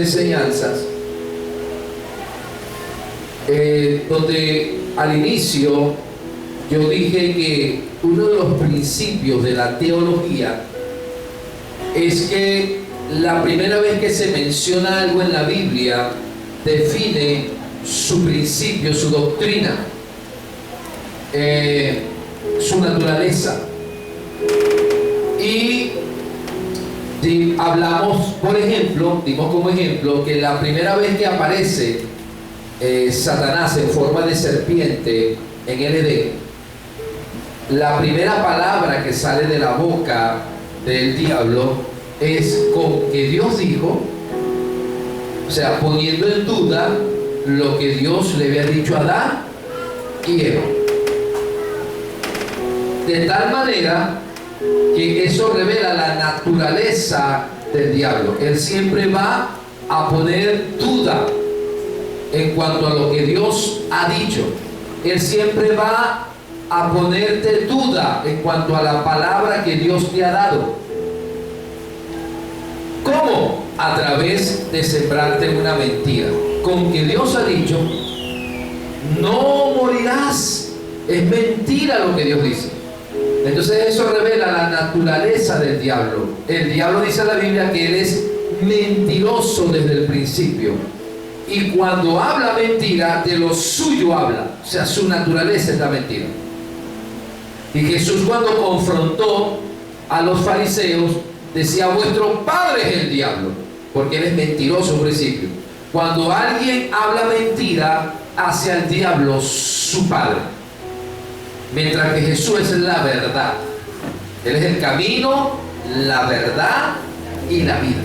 enseñanzas, donde al inicio yo dije que uno de los principios de la teología es que la primera vez que se menciona algo en la Biblia define su principio, su doctrina, su naturaleza. Y hablamos, por ejemplo, dimos como ejemplo que la primera vez que aparece Satanás en forma de serpiente en el Edén, la primera palabra que sale de la boca del diablo es con que Dios dijo, o sea, poniendo en duda lo que Dios le había dicho a Adán y Eva. De tal manera que eso revela la naturaleza del diablo. Él siempre va a poner duda en cuanto a lo que Dios ha dicho. Él siempre va a ponerte duda en cuanto a la palabra que Dios te ha dado. ¿Cómo? A través de sembrarte una mentira. Con que Dios ha dicho, no morirás. Es mentira lo que Dios dice. Entonces eso revela la naturaleza del diablo. El diablo dice en la Biblia que él es mentiroso desde el principio. Y cuando habla mentira, de lo suyo habla. O sea, su naturaleza es la mentira. Y Jesús, cuando confrontó a los fariseos, decía, vuestro padre es el diablo, porque él es mentiroso en principio. Cuando alguien habla mentira, hace al diablo su padre. Mientras que Jesús es la verdad. Él es el camino, la verdad y la vida.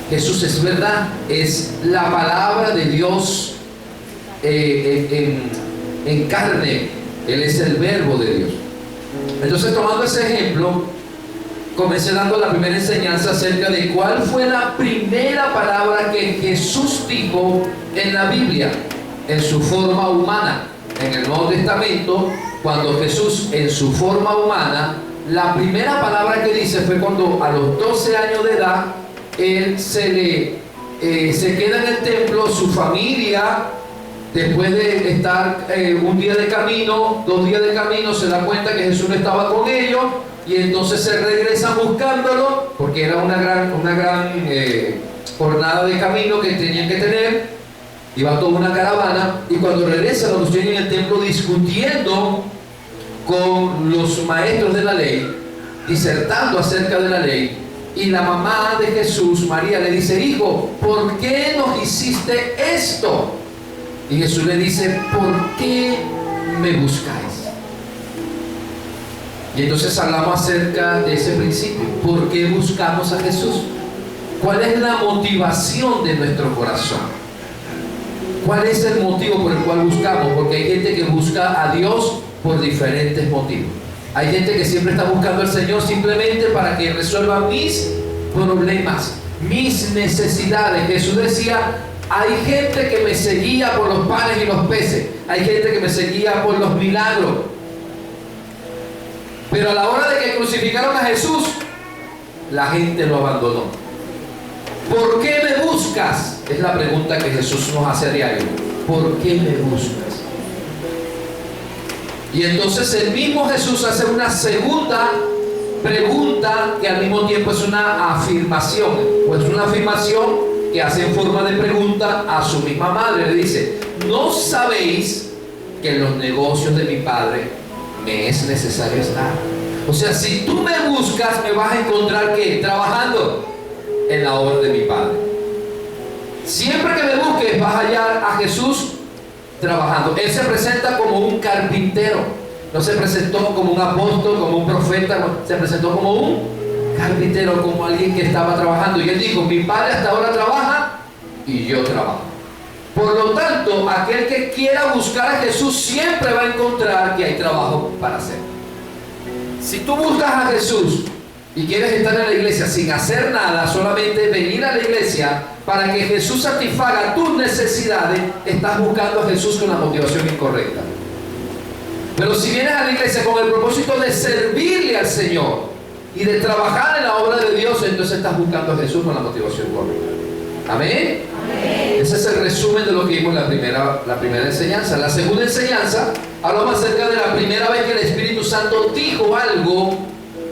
Jesús es verdad, es la palabra de Dios en carne. Él es el verbo de Dios. Entonces, tomando ese ejemplo, comencé dando la primera enseñanza acerca de cuál fue la primera palabra que Jesús dijo en la Biblia, en su forma humana. En el Nuevo Testamento, cuando Jesús en su forma humana, la primera palabra que dice fue cuando a los 12 años de edad, él se queda en el templo, su familia, después de estar un día de camino, 2 días de camino, se da cuenta que Jesús no estaba con ellos, y entonces se regresan buscándolo, porque era una gran jornada de camino que tenían que tener. Iba toda una caravana, y cuando regresan los tienen en el templo discutiendo con los maestros de la ley, disertando acerca de la ley. Y la mamá de Jesús, María, le dice, hijo, ¿por qué nos hiciste esto? Y Jesús le dice, ¿por qué me buscáis? Y entonces hablamos acerca de ese principio. ¿Por qué buscamos a Jesús? ¿Cuál es la motivación de nuestro corazón? ¿Cuál es el motivo por el cual buscamos? Porque hay gente que busca a Dios por diferentes motivos. Hay gente que siempre está buscando al Señor simplemente para que resuelva mis problemas, mis necesidades. Jesús decía, hay gente que me seguía por los panes y los peces. Hay gente que me seguía por los milagros. Pero a la hora de que crucificaron a Jesús, la gente lo abandonó. ¿Por qué me buscas? Es la pregunta que Jesús nos hace a diario. ¿Por qué me buscas? Y entonces el mismo Jesús hace una segunda pregunta que al mismo tiempo es una afirmación. Pues una afirmación que hace en forma de pregunta a su misma madre. Le dice, ¿no sabéis que en los negocios de mi Padre me es necesario estar? O sea, si tú me buscas, me vas a encontrar ¿qué? Trabajando en la obra de mi Padre. Siempre que me busques vas a hallar a Jesús trabajando. Él se presenta como un carpintero. No se presentó como un apóstol, como un profeta. Se presentó como un carpintero, como alguien que estaba trabajando. Y él dijo, mi Padre hasta ahora trabaja y yo trabajo. Por lo tanto, aquel que quiera buscar a Jesús siempre va a encontrar que hay trabajo para hacer. Si tú buscas a Jesús y quieres estar en la iglesia sin hacer nada, solamente venir a la iglesia para que Jesús satisfaga tus necesidades, estás buscando a Jesús con la motivación incorrecta. Pero si vienes a la iglesia con el propósito de servirle al Señor y de trabajar en la obra de Dios, entonces estás buscando a Jesús con la motivación correcta. ¿Amén? Ese es el resumen de lo que vimos en la primera enseñanza. La segunda enseñanza, hablamos acerca de la primera vez que el Espíritu Santo dijo algo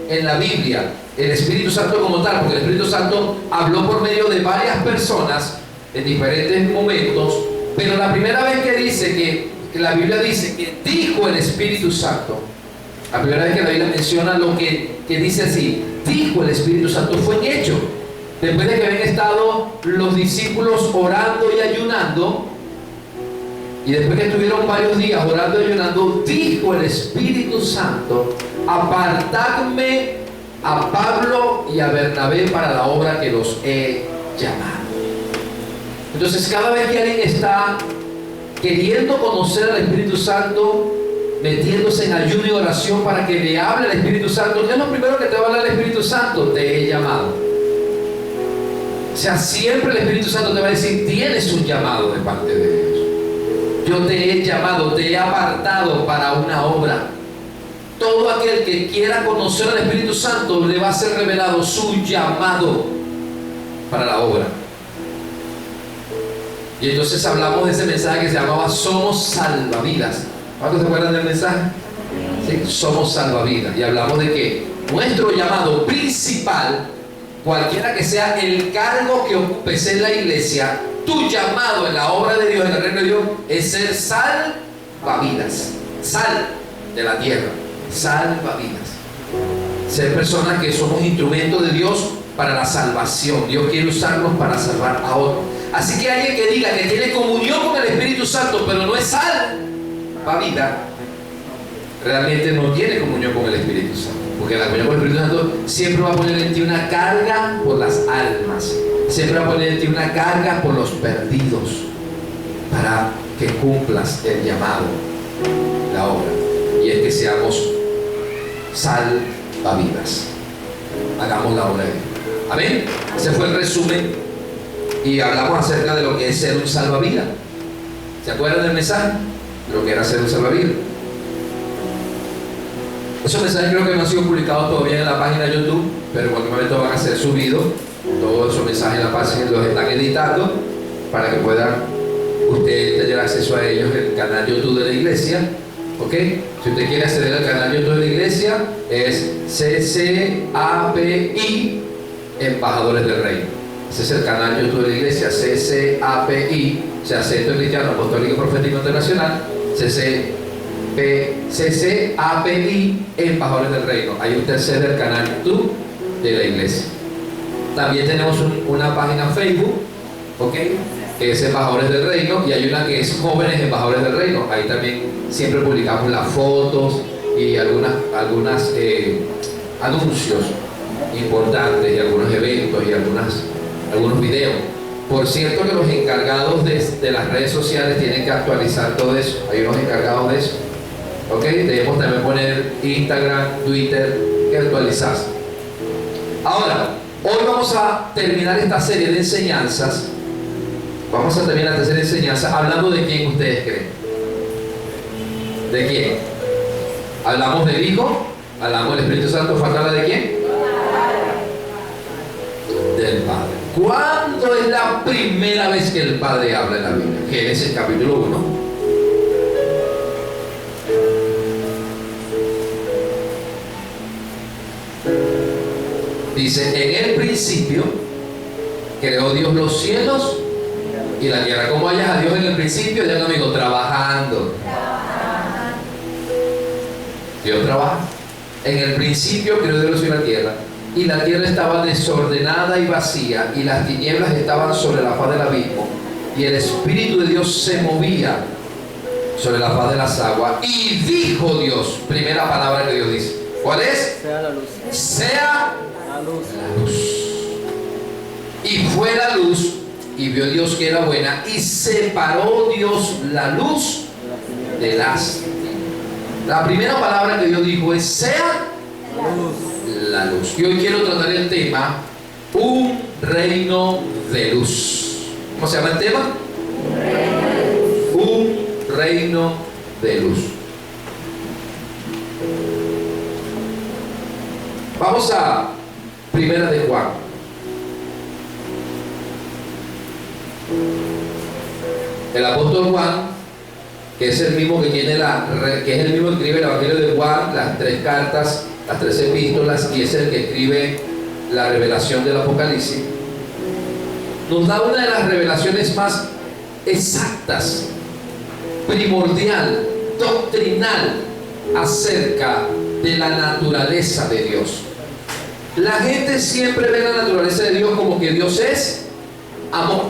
en la Biblia. El Espíritu Santo como tal, porque el Espíritu Santo habló por medio de varias personas en diferentes momentos, pero la primera vez que dice que la Biblia dice que dijo el Espíritu Santo, la primera vez que la Biblia menciona lo que dice así, dijo el Espíritu Santo, fue en Hecho. Después de que habían estado los discípulos orando y ayunando, y después que estuvieron varios días orando y ayunando, dijo el Espíritu Santo: apartadme a Pablo y a Bernabé para la obra que los he llamado. Entonces, cada vez que alguien está queriendo conocer al Espíritu Santo, metiéndose en ayuno y oración para que le hable al Espíritu Santo, ¿qué es lo primero que te va a hablar el Espíritu Santo? Te he llamado. O sea, siempre el Espíritu Santo te va a decir: tienes un llamado de parte de Dios. Yo te he llamado, te he apartado para una obra. Todo aquel que quiera conocer al Espíritu Santo, le va a ser revelado su llamado para la obra. Y entonces hablamos de ese mensaje que se llamaba Somos Salvavidas. ¿Cuántos se acuerdan del mensaje? ¿Sí? Somos salvavidas. Y hablamos de que nuestro llamado principal, cualquiera que sea el cargo que ocupes en la iglesia, tu llamado en la obra de Dios, en el reino de Dios, es ser salvavidas. Sal de la tierra. Salvavidas. Ser personas que somos instrumentos de Dios para la salvación. Dios quiere usarnos para salvar a otros. Así que alguien que diga que tiene comunión con el Espíritu Santo, pero no es salvavidas, realmente no tiene comunión con el Espíritu Santo. Porque la comunión con el Espíritu Santo siempre va a poner en ti una carga por las almas. Siempre va a poner en ti una carga por los perdidos, para que cumplas el llamado, la obra. Y es que seamos salvavidas. Hagamos la obra de Dios. Amén. Ese fue el resumen. Y hablamos acerca de lo que es ser un salvavidas. ¿Se acuerdan del mensaje? De lo que era ser un salvavidas. Esos mensajes creo que no han sido publicados todavía en la página de YouTube, pero en cualquier momento van a ser subidos. Todos esos mensajes en la página los están editando para que puedan usted tener acceso a ellos en el canal YouTube de la iglesia. ¿Ok? Si usted quiere acceder al canal YouTube de la iglesia, es CCAPI Embajadores del Reino. Ese es el canal YouTube de la iglesia, CCAPI, o sea, Centro Cristiano Apostólico Profético Internacional, CCAPI Embajadores del Reino. Ahí usted accede al canal YouTube de la iglesia. También tenemos una página Facebook, ¿ok?, que es Embajadores del Reino, y hay una que es Jóvenes Embajadores del Reino. Ahí también siempre publicamos las fotos y algunos anuncios importantes y algunos eventos y algunos videos. Por cierto que los encargados de las redes sociales tienen que actualizar todo eso. Hay unos encargados de eso. ¿Ok? Debemos también poner Instagram, Twitter, que actualizarse. Ahora, hoy vamos a terminar esta serie de enseñanzas. Vamos a terminar esta serie de enseñanzas hablando de quién ustedes creen. ¿De quién? Hablamos del Hijo, hablamos del Espíritu Santo. ¿Falta hablar de quién? Del Padre. ¿Cuándo es la primera vez que el Padre habla en la Biblia? Génesis capítulo 1. Dice: en el principio creó Dios los cielos y la tierra. ¿Cómo hallas a Dios en el principio? Ya no, amigo, trabajando. Dios trabaja. En el principio creó Dios los cielos y la tierra. Y la tierra estaba desordenada y vacía, y las tinieblas estaban sobre la faz del abismo, y el Espíritu de Dios se movía sobre la faz de las aguas. Y dijo Dios, primera palabra que Dios dice, ¿cuál es? Sea la luz. Sea La luz. la luz. Y fue la luz, y vio Dios que era buena, y separó Dios la luz de las tinieblas. La primera palabra que Dios dijo es: sea La luz. la luz. Y hoy quiero tratar el tema: un reino de luz. ¿Cómo se llama el tema? Un reino de luz. Vamos a Primera de Juan. El apóstol Juan, que es el mismo que tiene que es el mismo que escribe el Evangelio de Juan, las 3 cartas, las 3 epístolas, y es el que escribe la revelación del Apocalipsis, nos da una de las revelaciones más exactas, primordial, doctrinal, acerca de la naturaleza de Dios. La gente siempre ve la naturaleza de Dios como que Dios es amor,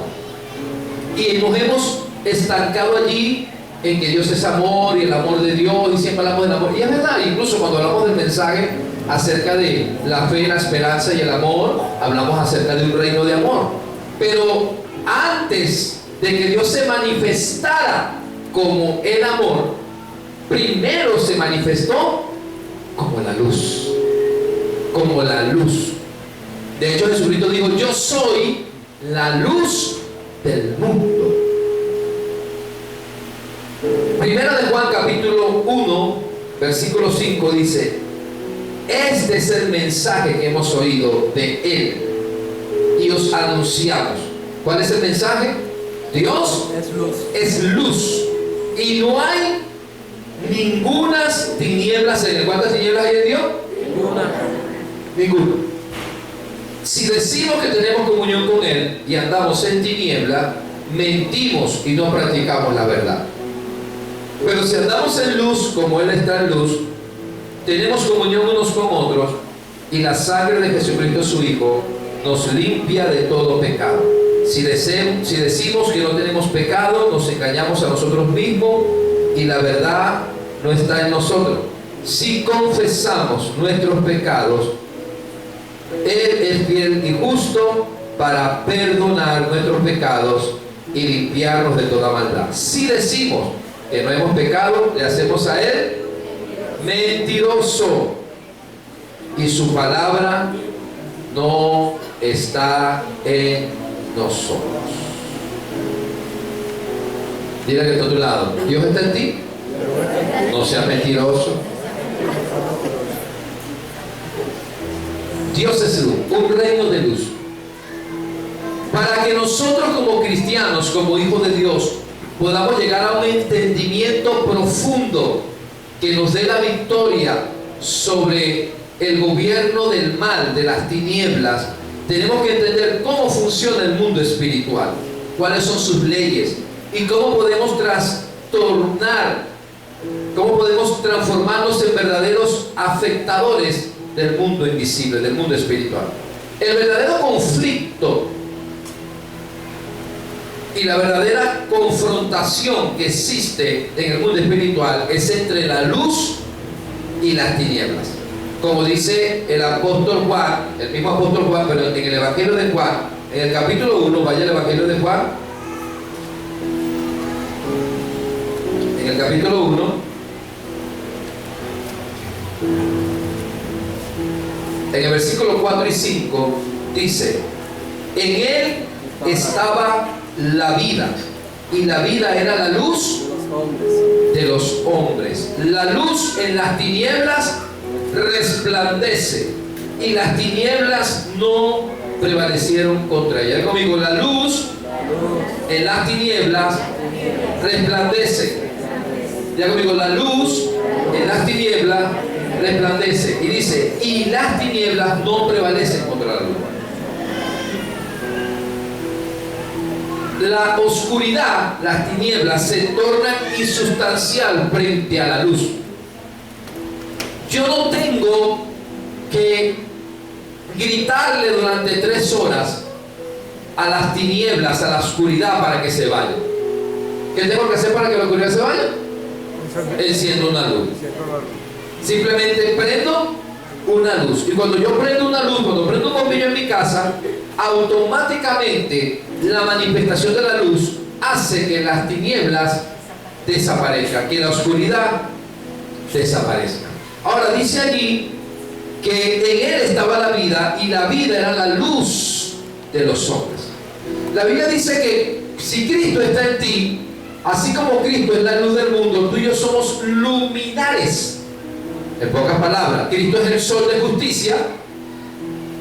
y nos hemos estancado allí en que Dios es amor y el amor de Dios, y siempre hablamos del amor, y es verdad. Incluso cuando hablamos del mensaje acerca de la fe, la esperanza y el amor, hablamos acerca de un reino de amor. Pero antes de que Dios se manifestara como el amor, primero se manifestó como la luz, como la luz. De hecho, Jesucristo dijo: yo soy la luz del mundo. Primera de Juan capítulo 1 versículo 5 dice: este es el mensaje que hemos oído de Él y os anunciamos. ¿Cuál es el mensaje? Dios es luz y no hay ningunas tinieblas en Él. ¿Cuántas tinieblas hay en Dios? Ninguna. Si decimos que tenemos comunión con Él y andamos en tiniebla, mentimos y no practicamos la verdad. Pero si andamos en luz como Él está en luz, tenemos comunión unos con otros, y la sangre de Jesucristo su Hijo nos limpia de todo pecado. Si decimos que no tenemos pecado, nos engañamos a nosotros mismos y la verdad no está en nosotros. Si confesamos nuestros pecados, Él es fiel y justo para perdonar nuestros pecados y limpiarnos de toda maldad. Si decimos que no hemos pecado, le hacemos a Él mentiroso, y su palabra no está en nosotros. Dile que está a tu lado: Dios está en ti. No seas mentiroso. Dios es luz, un reino de luz. Para que nosotros como cristianos, como hijos de Dios, podamos llegar a un entendimiento profundo que nos dé la victoria sobre el gobierno del mal, de las tinieblas, tenemos que entender cómo funciona el mundo espiritual, cuáles son sus leyes y cómo podemos transformarnos en verdaderos afectadores del mundo invisible, del mundo espiritual. El verdadero conflicto y la verdadera confrontación que existe en el mundo espiritual es entre la luz y las tinieblas. Como dice el apóstol Juan, el mismo apóstol Juan, pero en el Evangelio de Juan, en el capítulo 1, vaya al Evangelio de Juan, en el capítulo 1, en el versículo 4 y 5, dice: en Él estaba la vida, y la vida era la luz de los hombres. La luz en las tinieblas resplandece, y las tinieblas no prevalecieron contra ella. Conmigo: la luz en las tinieblas resplandece. Ya conmigo: la luz en las tinieblas resplandece. Y dice: y las tinieblas no prevalecen contra la luz. La oscuridad, las tinieblas, se tornan insustancial frente a la luz. Yo no tengo que gritarle durante 3 horas a las tinieblas, a la oscuridad, para que se vaya. ¿Qué tengo que hacer para que la oscuridad se vaya? Enciendo una luz. Simplemente prendo una luz. Y cuando yo prendo una luz, cuando prendo un bombillo en mi casa, automáticamente la manifestación de la luz hace que las tinieblas desaparezcan, que la oscuridad desaparezca. Ahora dice allí que en Él estaba la vida, y la vida era la luz de los hombres. La Biblia dice que si Cristo está en ti, así como Cristo es la luz del mundo, tú y yo somos luminares. En pocas palabras, Cristo es el sol de justicia,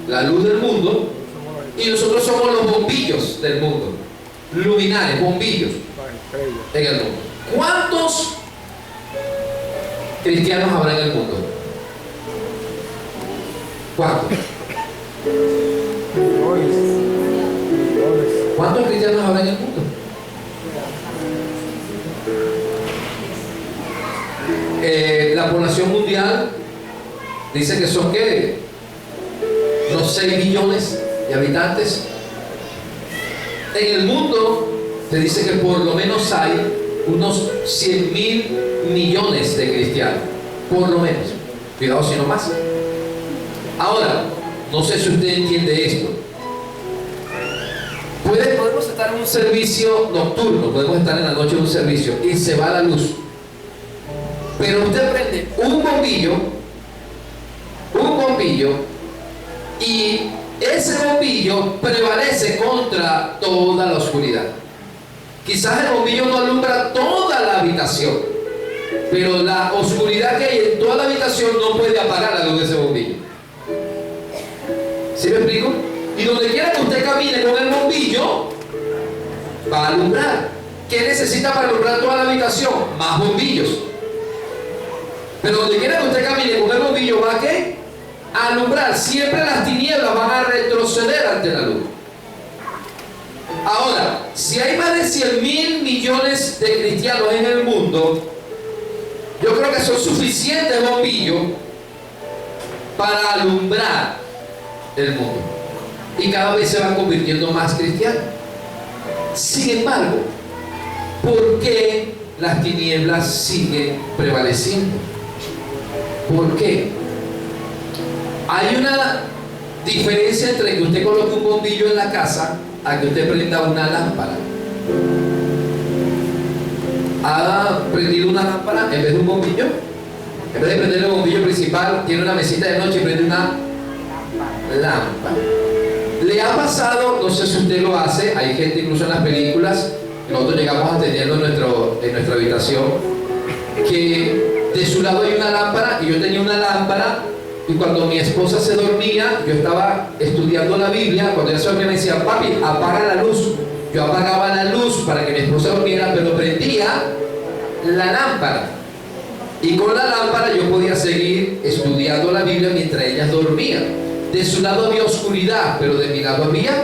la luz del mundo, y nosotros somos los bombillos del mundo. luminares, bombillos en el mundo. ¿Cuántos cristianos habrá en el mundo? ¿Cuántos? ¿Cuántos cristianos habrá en el mundo? La población mundial dice que son ¿qué? Unos 6 billones de habitantes. En el mundo se dice que por lo menos hay unos 100.000 millones de cristianos, por lo menos. Cuidado si no más. Ahora, no sé si usted entiende esto. Podemos estar en un servicio nocturno, podemos estar en la noche en un servicio y se va la luz. Pero usted prende un bombillo y ese bombillo prevalece contra toda la oscuridad. Quizás el bombillo no alumbra toda la habitación, pero la oscuridad que hay en toda la habitación no puede apagar la luz de ese bombillo. ¿Sí me explico? Y donde quiera que usted camine con el bombillo, va a alumbrar. ¿Qué necesita para alumbrar toda la habitación? Más bombillos. Pero donde quiera que usted camine con el bombillo, ¿va a qué? A alumbrar. Siempre las tinieblas van a retroceder ante la luz. Ahora, si hay más de 100.000 millones de cristianos en el mundo, yo creo que son suficientes bombillos para alumbrar el mundo. Y cada vez se van convirtiendo más cristianos. Sin embargo, ¿por qué las tinieblas siguen prevaleciendo? ¿Por qué? Hay una diferencia entre que usted coloque un bombillo en la casa a que usted prenda una lámpara. ¿Ha prendido una lámpara en vez de un bombillo? En vez de prender el bombillo principal, tiene una mesita de noche y prende una lámpara. ¿Le ha pasado? No sé si usted lo hace, hay gente incluso en las películas, nosotros llegamos a tenerlo en nuestra habitación, que de su lado hay una lámpara y yo tenía una lámpara, y cuando mi esposa se dormía, yo estaba estudiando la Biblia, cuando ella se dormía me decía, papi, apaga la luz. Yo apagaba la luz para que mi esposa durmiera, pero prendía la lámpara. Y con la lámpara yo podía seguir estudiando la Biblia mientras ellas dormían. De su lado había oscuridad, pero de mi lado había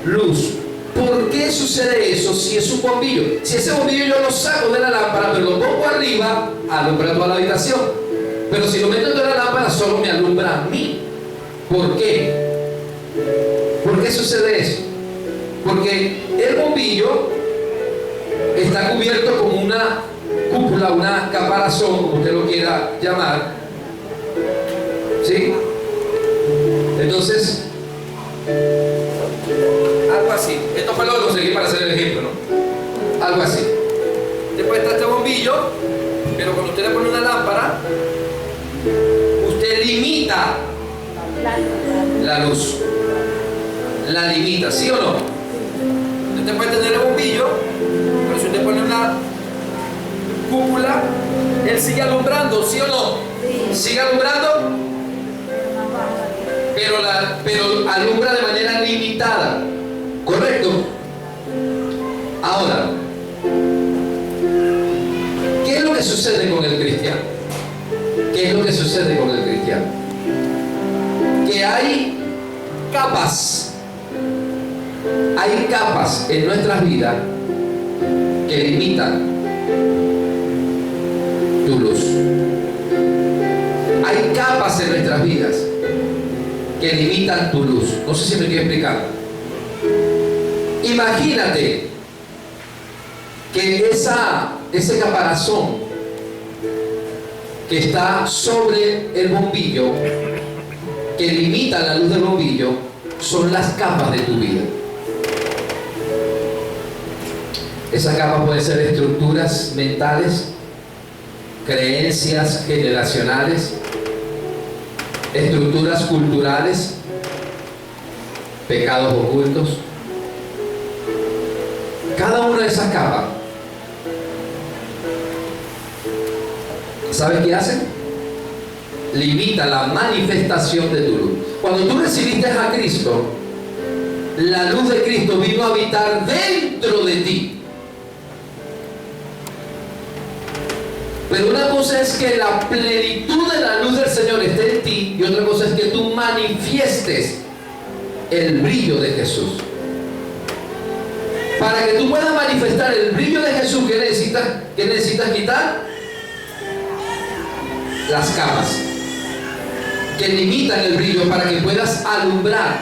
luz. ¿Por qué sucede eso si es un bombillo? Si ese bombillo yo lo saco de la lámpara, pero lo pongo arriba, alumbra toda la habitación. Pero si lo meto dentro de la lámpara, solo me alumbra a mí. ¿Por qué? ¿Por qué sucede eso? Porque el bombillo está cubierto con una cúpula, una caparazón, como usted lo quiera llamar. ¿Sí? Entonces, algo así. Esto fue lo que conseguí para hacer el ejemplo, ¿no? Algo así. Después está este bombillo, pero cuando usted le pone una lámpara, usted limita la luz. La limita, ¿sí o no? Usted puede tener el bombillo, pero si usted pone una cúpula, él sigue alumbrando, ¿sí o no? Sigue alumbrando, pero alumbra de manera limitada. ¿Correcto? Ahora, ¿qué es lo que sucede con el cristiano? ¿Qué es lo que sucede con el cristiano? Que hay capas en nuestras vidas que limitan tu luz. Hay capas en nuestras vidas que limitan tu luz. No sé si me estoy explicando. Imagínate que ese caparazón que está sobre el bombillo, que limita la luz del bombillo, son las capas de tu vida. Esas capas pueden ser estructuras mentales, creencias generacionales, estructuras culturales, pecados ocultos. Cada una de esas capas, ¿sabes qué hacen? Limita la manifestación de tu luz. Cuando tú recibiste a Cristo, La luz de Cristo vino a habitar dentro de ti. Pero una cosa es que la plenitud de la luz del Señor esté en ti, y otra cosa es que tú manifiestes el brillo de Jesús. Para que tú puedas manifestar el brillo de Jesús, ¿qué necesitas? ¿Qué necesitas quitar? Las capas que limitan el brillo para que puedas alumbrar.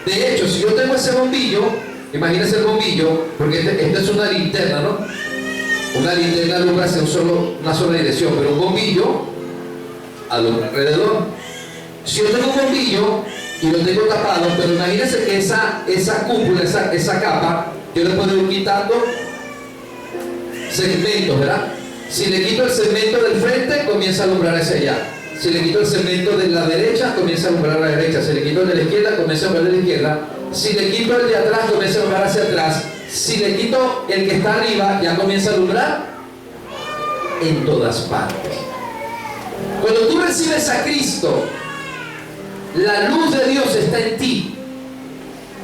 De hecho, si yo tengo ese bombillo, imagínense el bombillo, porque esta es una linterna, ¿no? Una linterna alumbra hacia una sola dirección, pero un bombillo alumbra alrededor. Si yo tengo un bombillo y lo tengo tapado, pero imagínense que esa cúpula, esa capa, yo le puedo ir quitando segmentos, ¿verdad? Si le quito el segmento del frente, comienza a alumbrar hacia allá. Si le quito el segmento de la derecha, comienza a alumbrar a la derecha. Si le quito el de la izquierda, comienza a alumbrar a la izquierda. Si le quito el de atrás, comienza a alumbrar hacia atrás. Si le quito el que está arriba, ya comienza a alumbrar en todas partes. Cuando tú recibes a Cristo, la luz de Dios está en ti,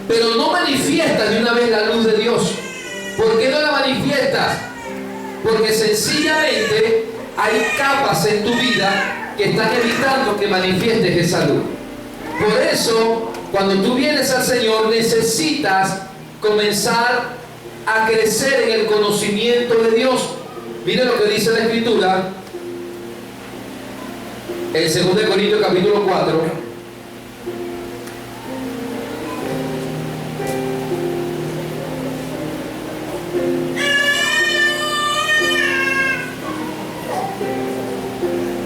pero no manifiestas de una vez la luz de Dios. ¿Por qué no la manifiestas? Porque sencillamente hay capas en tu vida que están evitando que manifiestes esa luz. Por eso, cuando tú vienes al Señor, necesitas comenzar a crecer en el conocimiento de Dios. Mire lo que dice la Escritura en 2 Corintios capítulo 4.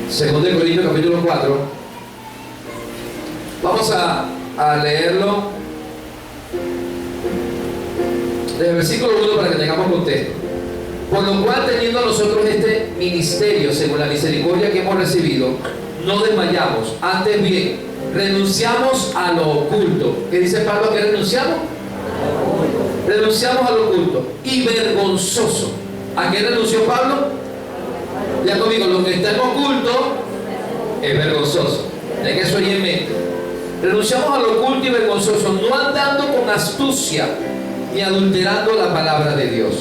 Segundo de Corintios capítulo 4. Vamos a leerlo desde el versículo 1 para que tengamos contexto. Por lo cual, teniendo nosotros este ministerio según la misericordia que hemos recibido, no desmayamos, antes bien renunciamos a lo oculto. ¿Qué dice Pablo que renunciamos? Renunciamos a lo oculto y vergonzoso. ¿A qué renunció Pablo? Ya conmigo, lo que está en oculto es vergonzoso. De que eso hay en mente. Renunciamos a lo oculto y vergonzoso, no andando con astucia ni adulterando la palabra de Dios,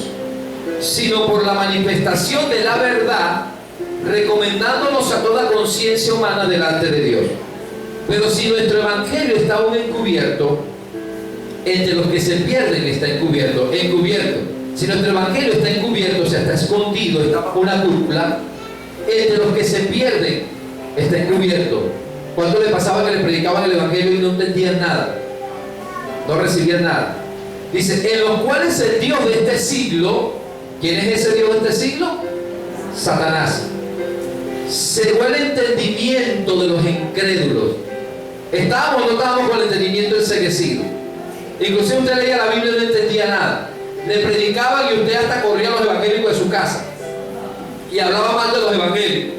sino por la manifestación de la verdad, recomendándonos a toda conciencia humana delante de Dios. Pero si nuestro evangelio está aún encubierto, entre los que se pierden está encubierto. Si nuestro evangelio está encubierto, o sea, está escondido, está bajo una cúpula, entre los que se pierden está encubierto. ¿Cuánto le pasaba que le predicaban el evangelio y no entendían nada? No recibían nada. Dice, en los cuales el Dios de este siglo, ¿quién es ese Dios de este siglo? Satanás. Cegó el entendimiento de los incrédulos. ¿Estábamos o no estábamos con el entendimiento enceguecido? Inclusive usted leía la Biblia y no entendía nada. Le predicaban y usted hasta corría a los evangélicos de su casa y hablaba mal de los evangélicos.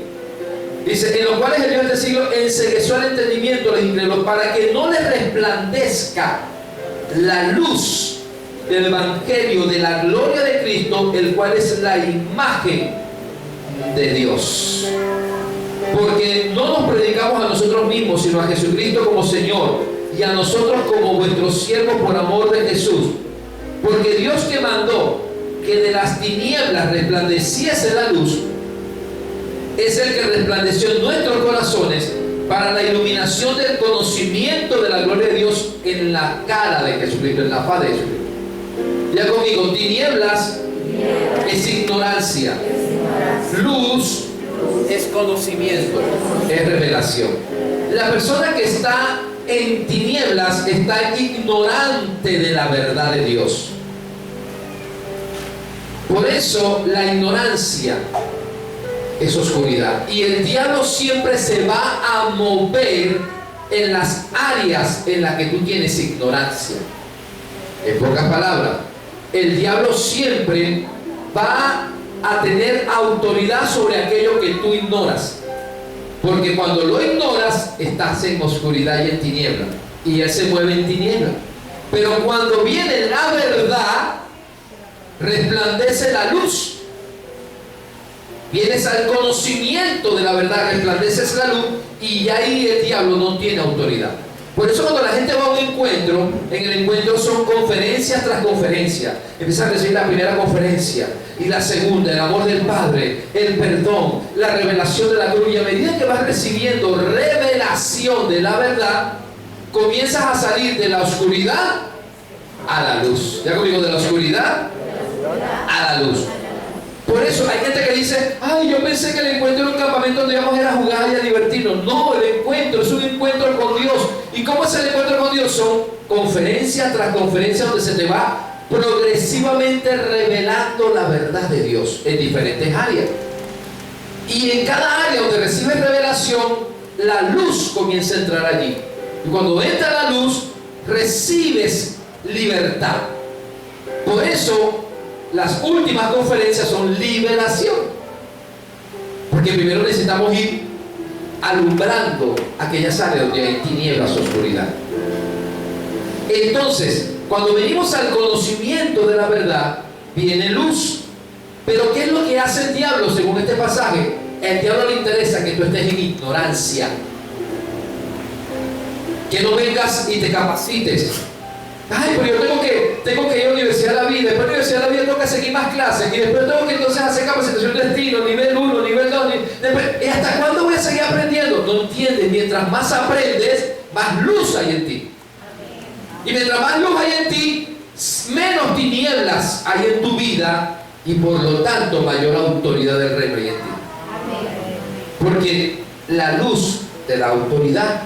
Dice, en los cuales el Dios de este siglo encegueció el entendimiento de los incrédulos para que no les resplandezca la luz del evangelio de la gloria de Cristo, el cual es la imagen de Dios. Porque no nos predicamos a nosotros mismos, sino a Jesucristo como Señor, y a nosotros como vuestros siervos por amor de Jesús. Porque Dios, que mandó que de las tinieblas resplandeciese la luz, es el que resplandeció en nuestros corazones para la iluminación del conocimiento de la gloria de Dios en la cara de Jesucristo, en la faz de Jesucristo. Ya conmigo, tinieblas es ignorancia, luz es conocimiento, es revelación. La persona que está en tinieblas está ignorante de la verdad de Dios. Por eso la ignorancia es oscuridad, y el diablo siempre se va a mover en las áreas en las que tú tienes ignorancia. En pocas palabras, el diablo siempre va a tener autoridad sobre aquello que tú ignoras, porque cuando lo ignoras estás en oscuridad y en tiniebla, y él se mueve en tiniebla. Pero cuando viene la verdad, resplandece la luz. Vienes al conocimiento de la verdad, resplandeces la luz, y ahí el diablo no tiene autoridad. Por eso cuando la gente va a un encuentro, en el encuentro son conferencias tras conferencia. Empiezan a recibir la primera conferencia y la segunda, el amor del Padre, el perdón, la revelación de la cruz. Y a medida que vas recibiendo revelación de la verdad, comienzas a salir de la oscuridad a la luz. ¿Ya conmigo? De la oscuridad a la luz. Por eso hay gente que dice, ay, yo pensé que el encuentro era un campamento donde íbamos a ir a jugar y a divertirnos. No, el encuentro es un encuentro con Dios. ¿Y cómo es el encuentro con Dios? Son conferencia tras conferencia donde se te va progresivamente revelando la verdad de Dios en diferentes áreas. Y en cada área donde recibes revelación, la luz comienza a entrar allí. Y cuando entra la luz, recibes libertad. Por eso las últimas conferencias son liberación, porque primero necesitamos ir alumbrando aquellas áreas donde hay tinieblas, oscuridad. Entonces, cuando venimos al conocimiento de la verdad, viene luz. Pero ¿qué es lo que hace el diablo según este pasaje? El diablo le interesa que tú estés en ignorancia, que no vengas y te capacites. Ay, pero yo tengo que ir a la Universidad de la Vida, después de la Universidad de la Vida tengo que seguir más clases, y después tengo que entonces hacer capacitación de estilo, nivel 1, nivel 2, ¿y hasta cuándo voy a seguir aprendiendo? No entiendes, mientras más aprendes, más luz hay en ti. Y mientras más luz hay en ti, menos tinieblas hay en tu vida, y por lo tanto mayor autoridad del reino hay en ti. Porque la luz de la autoridad,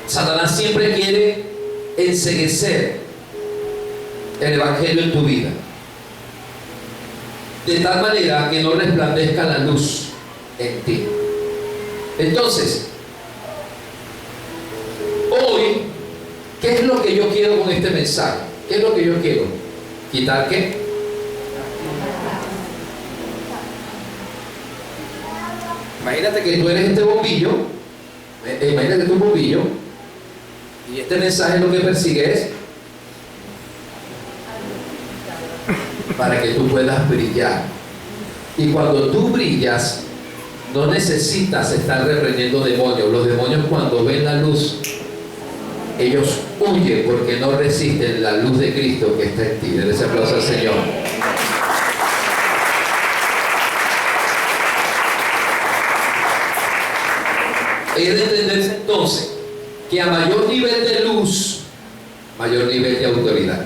Satanás siempre quiere enceguecer el evangelio en tu vida, de tal manera que no resplandezca la luz en ti. Entonces, hoy, ¿qué es lo que yo quiero con este mensaje? ¿Qué es lo que yo quiero? ¿Quitar qué? Imagínate que tú eres este bombillo, imagínate que tú eres un bombillo, y este mensaje lo que persigue es para que tú puedas brillar. Y cuando tú brillas, no necesitas estar reprendiendo demonios. Los demonios, cuando ven la luz, ellos huyen porque no resisten la luz de Cristo que está en ti. Denle ese aplauso al Señor. Hay de entenderse entonces que a mayor nivel de luz, mayor nivel de autoridad.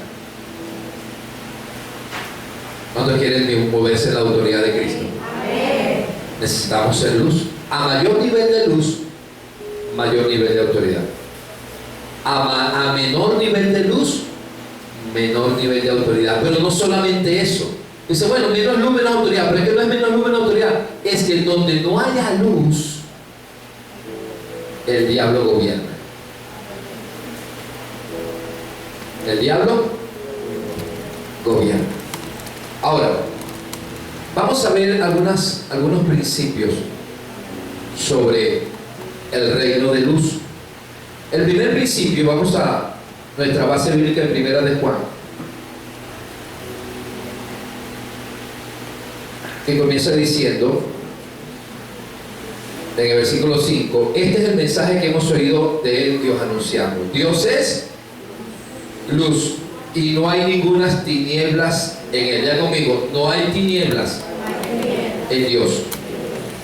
¿Cuántos quieren moverse en la autoridad de Cristo? Amén. Necesitamos ser luz. A mayor nivel de luz, mayor nivel de autoridad. A menor nivel de luz, menor nivel de autoridad. Pero no solamente eso. Dice, bueno, menos luz, menos autoridad. Pero es que no es menos luz, menos autoridad. Es que donde no haya luz, el diablo gobierna. El diablo gobierna. Ahora, vamos a ver algunos principios sobre el reino de luz. El primer principio, vamos a nuestra base bíblica en Primera de Juan, que comienza diciendo, en el versículo 5, este es el mensaje que hemos oído de él, Dios anunciando. Dios es luz y no hay ninguna tinieblas en él. Ya conmigo, no hay tinieblas en Dios.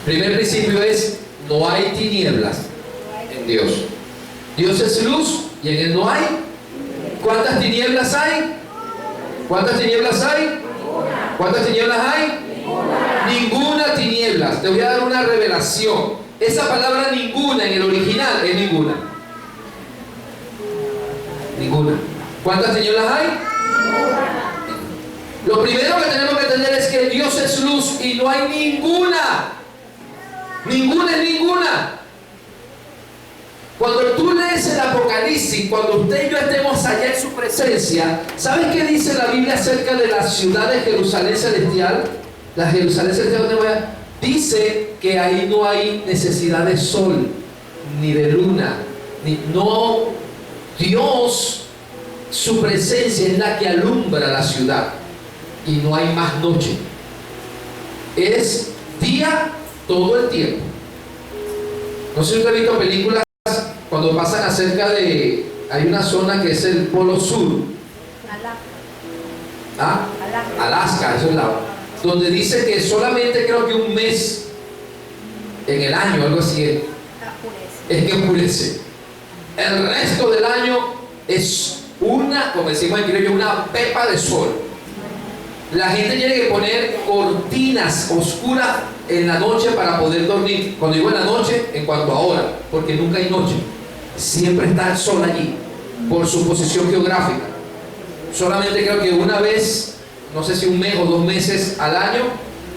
Primer principio es, no hay tinieblas en Dios. Dios es luz y en él no hay. ¿Cuántas tinieblas hay? ¿Cuántas tinieblas hay? ¿Cuántas tinieblas hay? Ninguna tinieblas. Te voy a dar una revelación. Esa palabra ninguna en el original es ninguna. Ninguna. ¿Cuántas tinieblas hay? Lo primero que tenemos que entender es que Dios es luz y no hay ninguna. Ninguna es ninguna. Cuando tú lees el Apocalipsis, cuando usted y yo estemos allá en su presencia, ¿sabes qué dice la Biblia acerca de la ciudad de Jerusalén celestial? La Jerusalén celestial, ¿dónde voy a? Dice que ahí no hay necesidad de sol, ni de luna, no. Dios, su presencia es la que alumbra la ciudad y no hay más noche. Es día todo el tiempo. No sé si usted ha visto películas cuando pasan acerca de, hay una zona que es el Polo Sur, Alaska, eso es lado, donde dice que solamente creo que un mes en el año, algo así es que oscurece. El resto del año es una, como decimos en criollo, una pepa de sol. La gente tiene que poner cortinas oscuras en la noche para poder dormir. Cuando digo en la noche, en cuanto a hora, porque nunca hay noche. Siempre está el sol allí, por su posición geográfica. Solamente creo que una vez, no sé si un mes o 2 meses al año,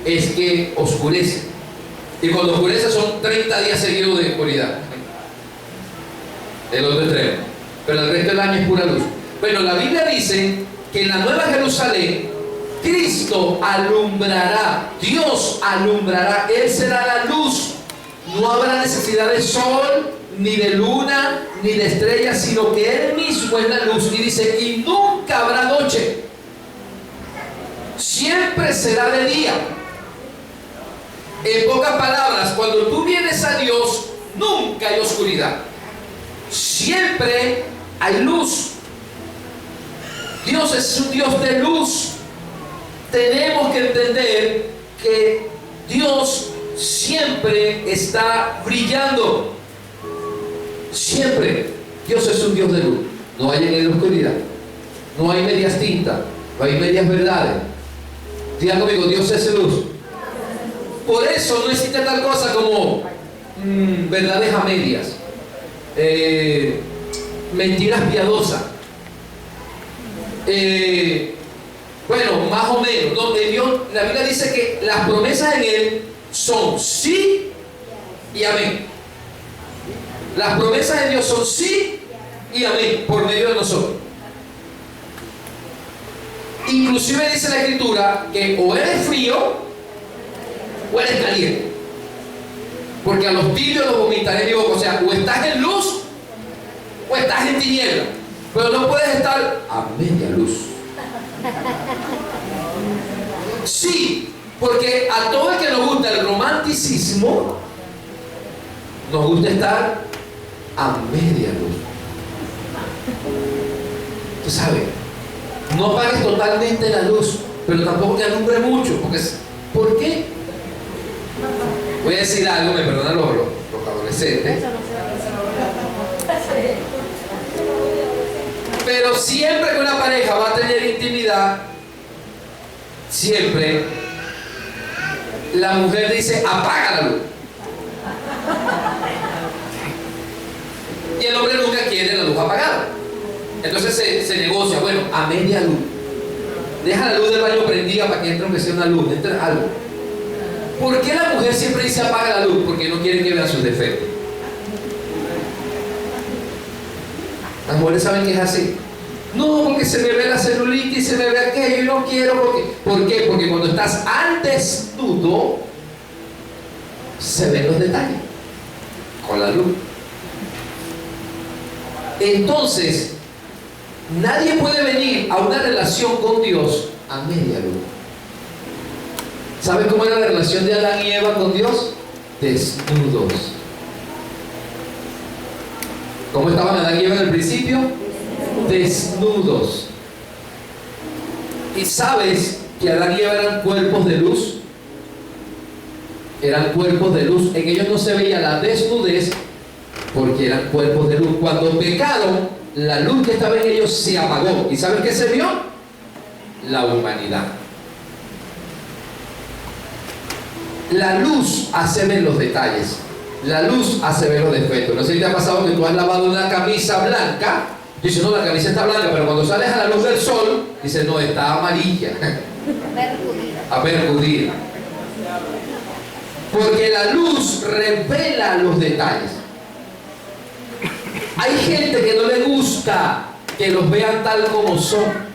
es que oscurece. Y cuando oscurece son 30 días seguidos de oscuridad. El otro extremo. Pero el resto del año es pura luz. Bueno, la Biblia dice que en la Nueva Jerusalén Cristo alumbrará, Dios alumbrará, Él será la luz. No habrá necesidad de sol, ni de luna, ni de estrellas, sino que Él mismo es la luz. Y dice, y nunca habrá noche. Siempre será de día. En pocas palabras, cuando tú vienes a Dios, nunca hay oscuridad. Siempre hay luz. Dios es un Dios de luz. Tenemos que entender que Dios siempre está brillando. Siempre. Dios es un Dios de luz. No hay en él oscuridad. No hay medias tintas. No hay medias verdades. Diga conmigo, Dios es luz. Por eso no existe tal cosa como verdades a medias. Mentiras piadosas. Bueno, más o menos. Donde Dios, la Biblia dice que las promesas en Él son sí y amén. Las promesas de Dios son sí y amén por medio de nosotros. Inclusive dice la Escritura que o eres frío o eres caliente. Porque a los tibios los vomitaré en mi boca. O sea, o estás en luz o estás en tiniebla. Pero no puedes estar a media luz. Sí, porque a todo el que nos gusta el romanticismo, nos gusta estar a media luz. Tú sabes, no apagues totalmente la luz, pero tampoco que alumbre mucho. ¿Por qué? Voy a decir algo, me perdonan los adolescentes. Pero siempre que una pareja va a tener intimidad, siempre la mujer dice, apaga la luz. Y el hombre nunca quiere la luz apagada. Entonces se negocia, bueno, a media luz. Deja la luz del baño prendida para que entre aunque sea una luz, entre algo. ¿Por qué la mujer siempre dice apaga la luz? Porque no quiere que vean sus defectos. Las mujeres saben que es así. No, porque se me ve la celulitis, se me ve aquello y no quiero porque... ¿Por qué? Porque cuando estás al desnudo se ven los detalles con la luz. Entonces nadie puede venir a una relación con Dios a media luz. ¿Sabes cómo era la relación de Adán y Eva con Dios? Desnudos. ¿Cómo estaban Adán y Eva en el principio? Desnudos. ¿Y sabes que Adán y Eva eran cuerpos de luz? Eran cuerpos de luz. En ellos no se veía la desnudez porque eran cuerpos de luz. Cuando pecaron, la luz que estaba en ellos se apagó. ¿Y sabes qué se vio? La humanidad. La luz hace ver los detalles. La luz hace ver los defectos. No sé si te ha pasado que tú has lavado una camisa blanca. Dices, no, la camisa está blanca, pero cuando sales a la luz del sol, dices, no, está amarilla. Apercudida. Porque la luz revela los detalles. Hay gente que no le gusta que los vean tal como son.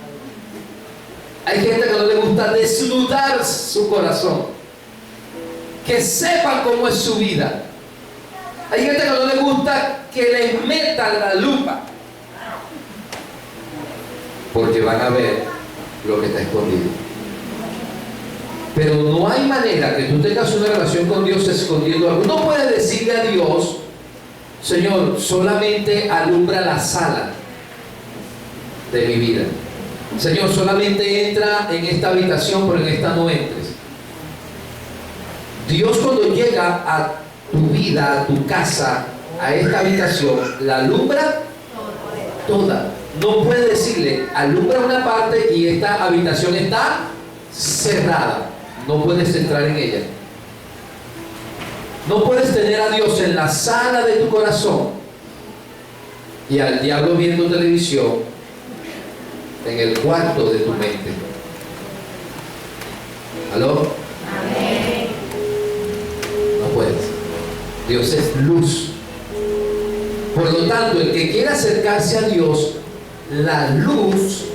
Hay gente que no le gusta desnudar su corazón. Que sepan cómo es su vida. Hay gente que no le gusta que les metan la lupa. Porque van a ver lo que está escondido. Pero no hay manera que tú tengas una relación con Dios escondiendo algo. No puedes decirle a Dios, Señor, solamente alumbra la sala de mi vida. Señor, solamente entra en esta habitación, pero en esta no entres. Dios, cuando llega a tu vida, a tu casa, a esta habitación, la alumbra toda. No puede decirle, alumbra una parte y esta habitación está cerrada. No puedes entrar en ella. No puedes tener a Dios en la sala de tu corazón y al diablo viendo televisión en el cuarto de tu mente. ¿Aló? Amén. No puedes. Dios es luz. Por lo tanto, el que quiera acercarse a Dios, la luz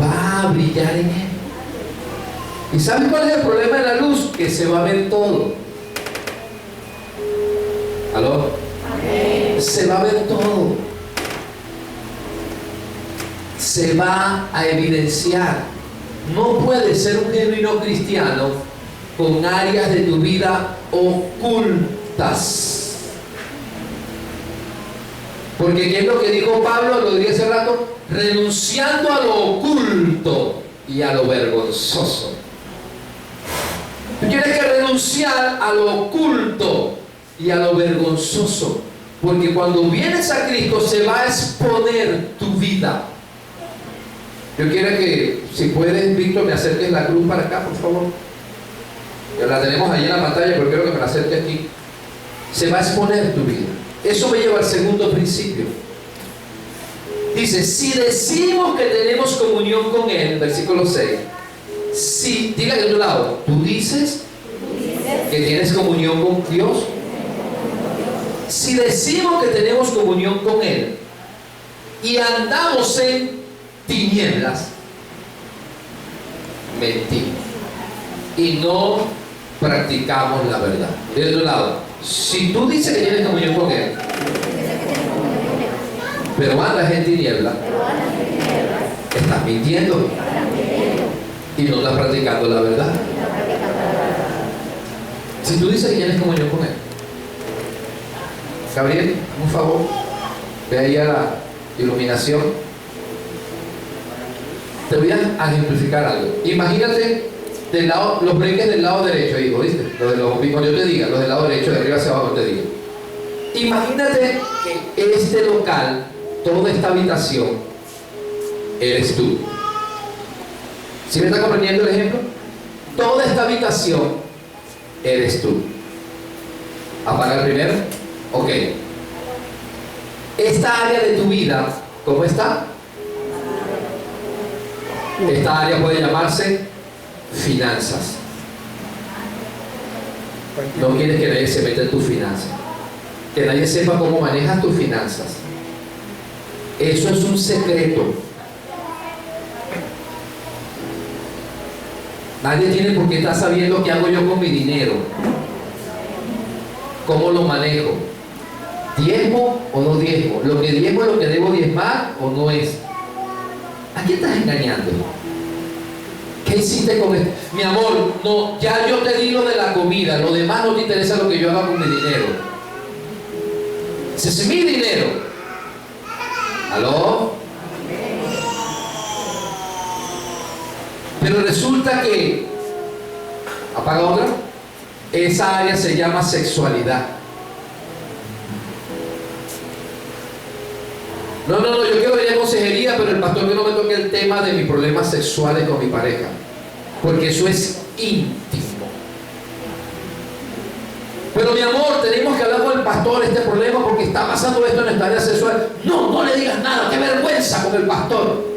va a brillar en él. ¿Y sabes cuál es el problema de la luz? Que se va a ver todo. ¿Aló? Amén. Se va a ver todo. Se va a evidenciar. No puedes ser un genuino cristiano con áreas de tu vida ocultas. Porque ¿qué es lo que dijo Pablo? Lo dije hace rato. Renunciando a lo oculto y a lo vergonzoso. Tú tienes que renunciar a lo oculto y a lo vergonzoso. Porque cuando vienes a Cristo se va a exponer tu vida. Yo quiero que, si puedes, Víctor, me acerques la cruz para acá, por favor. Ya la tenemos ahí en la pantalla, pero quiero que me la acerques aquí. Se va a exponer tu vida. Eso me lleva al segundo principio. Dice, si decimos que tenemos comunión con Él, versículo 6. Si, diga de tu lado, tú dices que tienes comunión con Dios. Si decimos que tenemos comunión con Él y andamos en tinieblas, mentimos y no practicamos la verdad. De tu lado, si tú dices que tienes comunión con Él, pero andas en tinieblas, estás mintiendo y no estás practicando la verdad. Si tú dices que tienes comunión con Él, Gabriel, un favor, ve ahí a la iluminación. Te voy a ejemplificar algo. Imagínate del lado, los breques del lado derecho, hijo, ¿viste? Cuando yo te diga, los del lado derecho, de arriba hacia abajo te diga. Imagínate que este local, toda esta habitación, eres tú. ¿Sí me está comprendiendo el ejemplo? Toda esta habitación, eres tú. Apaga el primero. Ok. Esta área de tu vida, ¿cómo está? Esta área puede llamarse finanzas. No quieres que nadie se meta en tus finanzas, que nadie sepa cómo manejas tus finanzas. Eso es un secreto. Nadie tiene por qué estar sabiendo qué hago yo con mi dinero, cómo lo manejo, diezmo o no diezmo, lo que diezmo es lo que debo diezmar o no es. ¿A quién estás engañando? ¿Qué hiciste con esto? Mi amor, no, ya yo te di lo de la comida, lo demás no te interesa lo que yo haga con mi dinero. Ese es mi dinero. ¿Aló? Pero resulta que, apaga otra, esa área se llama sexualidad. No, yo quiero venir a consejería, pero el pastor que no me toque el tema de mis problemas sexuales con mi pareja, porque eso es íntimo. Pero mi amor, tenemos que hablar con el pastor este problema porque está pasando esto en nuestra área sexual. No le digas nada, qué vergüenza con el pastor.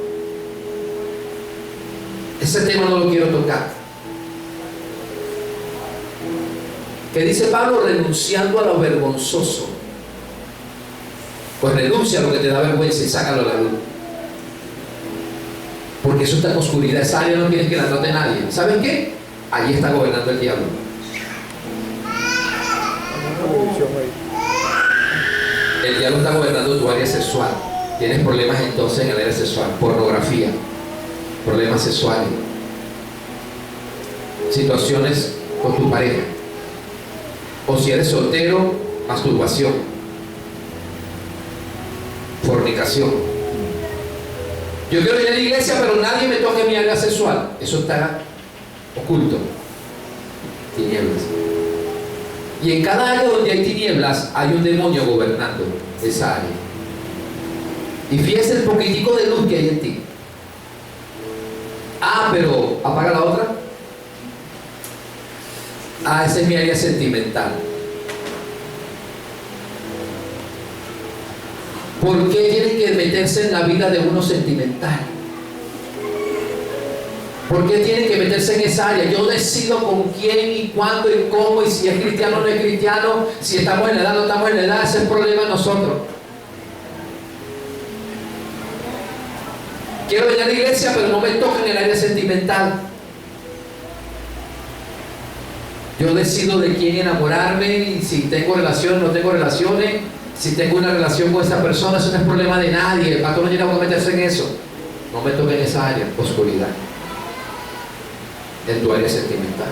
Ese tema no lo quiero tocar. ¿Qué dice Pablo? Renunciando a lo vergonzoso. Pues renuncia a lo que te da vergüenza y sácalo a la luz. Porque eso está en oscuridad. Esa área no quieres que la note nadie. ¿Saben qué? Allí está gobernando el diablo. El diablo está gobernando tu área sexual. Tienes problemas entonces en el área sexual. Pornografía, problemas sexuales, situaciones con tu pareja. O si eres soltero, masturbación. Fornicación. Yo quiero ir a la iglesia, pero nadie me toque mi área sexual. Eso está oculto. Tinieblas. Y en cada área donde hay tinieblas, hay un demonio gobernando esa área. Y fíjese el poquitico de luz que hay en ti. Ah, pero apaga la otra. Ah, esa es mi área sentimental. ¿Por qué tiene que meterse en la vida de uno sentimental? ¿Por qué tiene que meterse en esa área? Yo decido con quién y cuándo y cómo, y si es cristiano o no es cristiano, si estamos en la edad o no estamos en la edad. Ese es el problema de nosotros. Quiero venir a la iglesia, pero no me toca en el área sentimental. Yo decido de quién enamorarme, y si tengo relaciones o no tengo relaciones. Si tengo una relación con esa persona, eso no es problema de nadie. El pastor no tiene que meterse en eso. No me toque en esa área, oscuridad, en tu área sentimental.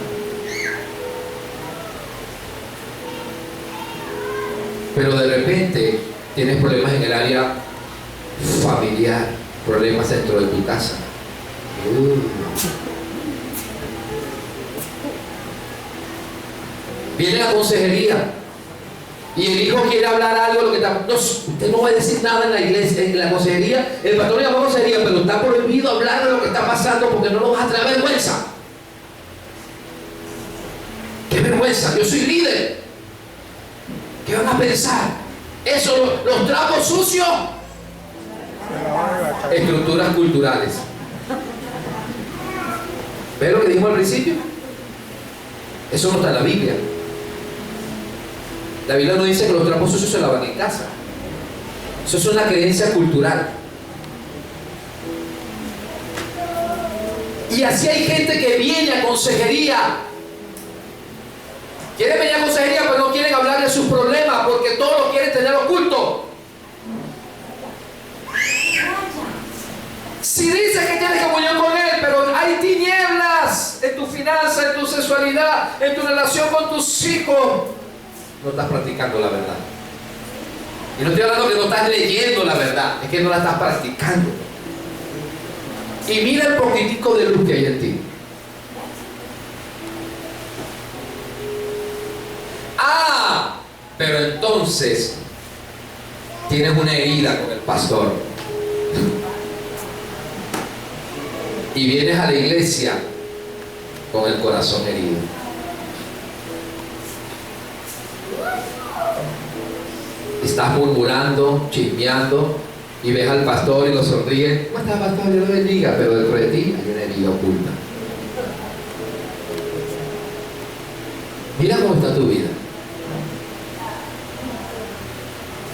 Pero de repente tienes problemas en el área familiar, problemas dentro de tu casa. Viene la consejería y el hijo quiere hablar algo, lo que está, no, usted no va a decir nada en la iglesia, en la consejería. El pastor llamó a consejería, pero está prohibido hablar de lo que está pasando porque no nos vas a traer vergüenza. ¡Qué vergüenza! Yo soy líder. ¿Qué van a pensar? Eso, los trapos sucios. Estructuras culturales. ¿Ves lo que dijimos al principio? Eso no está en la Biblia. La Biblia no dice que los trapos sucios se lavan en casa. Eso es una creencia cultural. Y así hay gente que viene a consejería. Quieren venir a consejería, pero no quieren hablar de sus problemas porque todo lo quieren tener oculto. Si dices que tienes comunión con Él, pero hay tinieblas en tu finanza, en tu sexualidad, en tu relación con tus hijos, no estás practicando la verdad. Y no estoy hablando que no estás leyendo la verdad, es que no la estás practicando. Y mira el poquitico de luz que hay en ti. Ah, pero entonces tienes una herida con el pastor. Y vienes a la iglesia con el corazón herido. Estás murmurando, chismeando, y ves al pastor y lo sonríe. ¿Cómo está, pastor? Dios lo bendiga. Pero dentro de ti hay una herida oculta. Mira cómo está tu vida.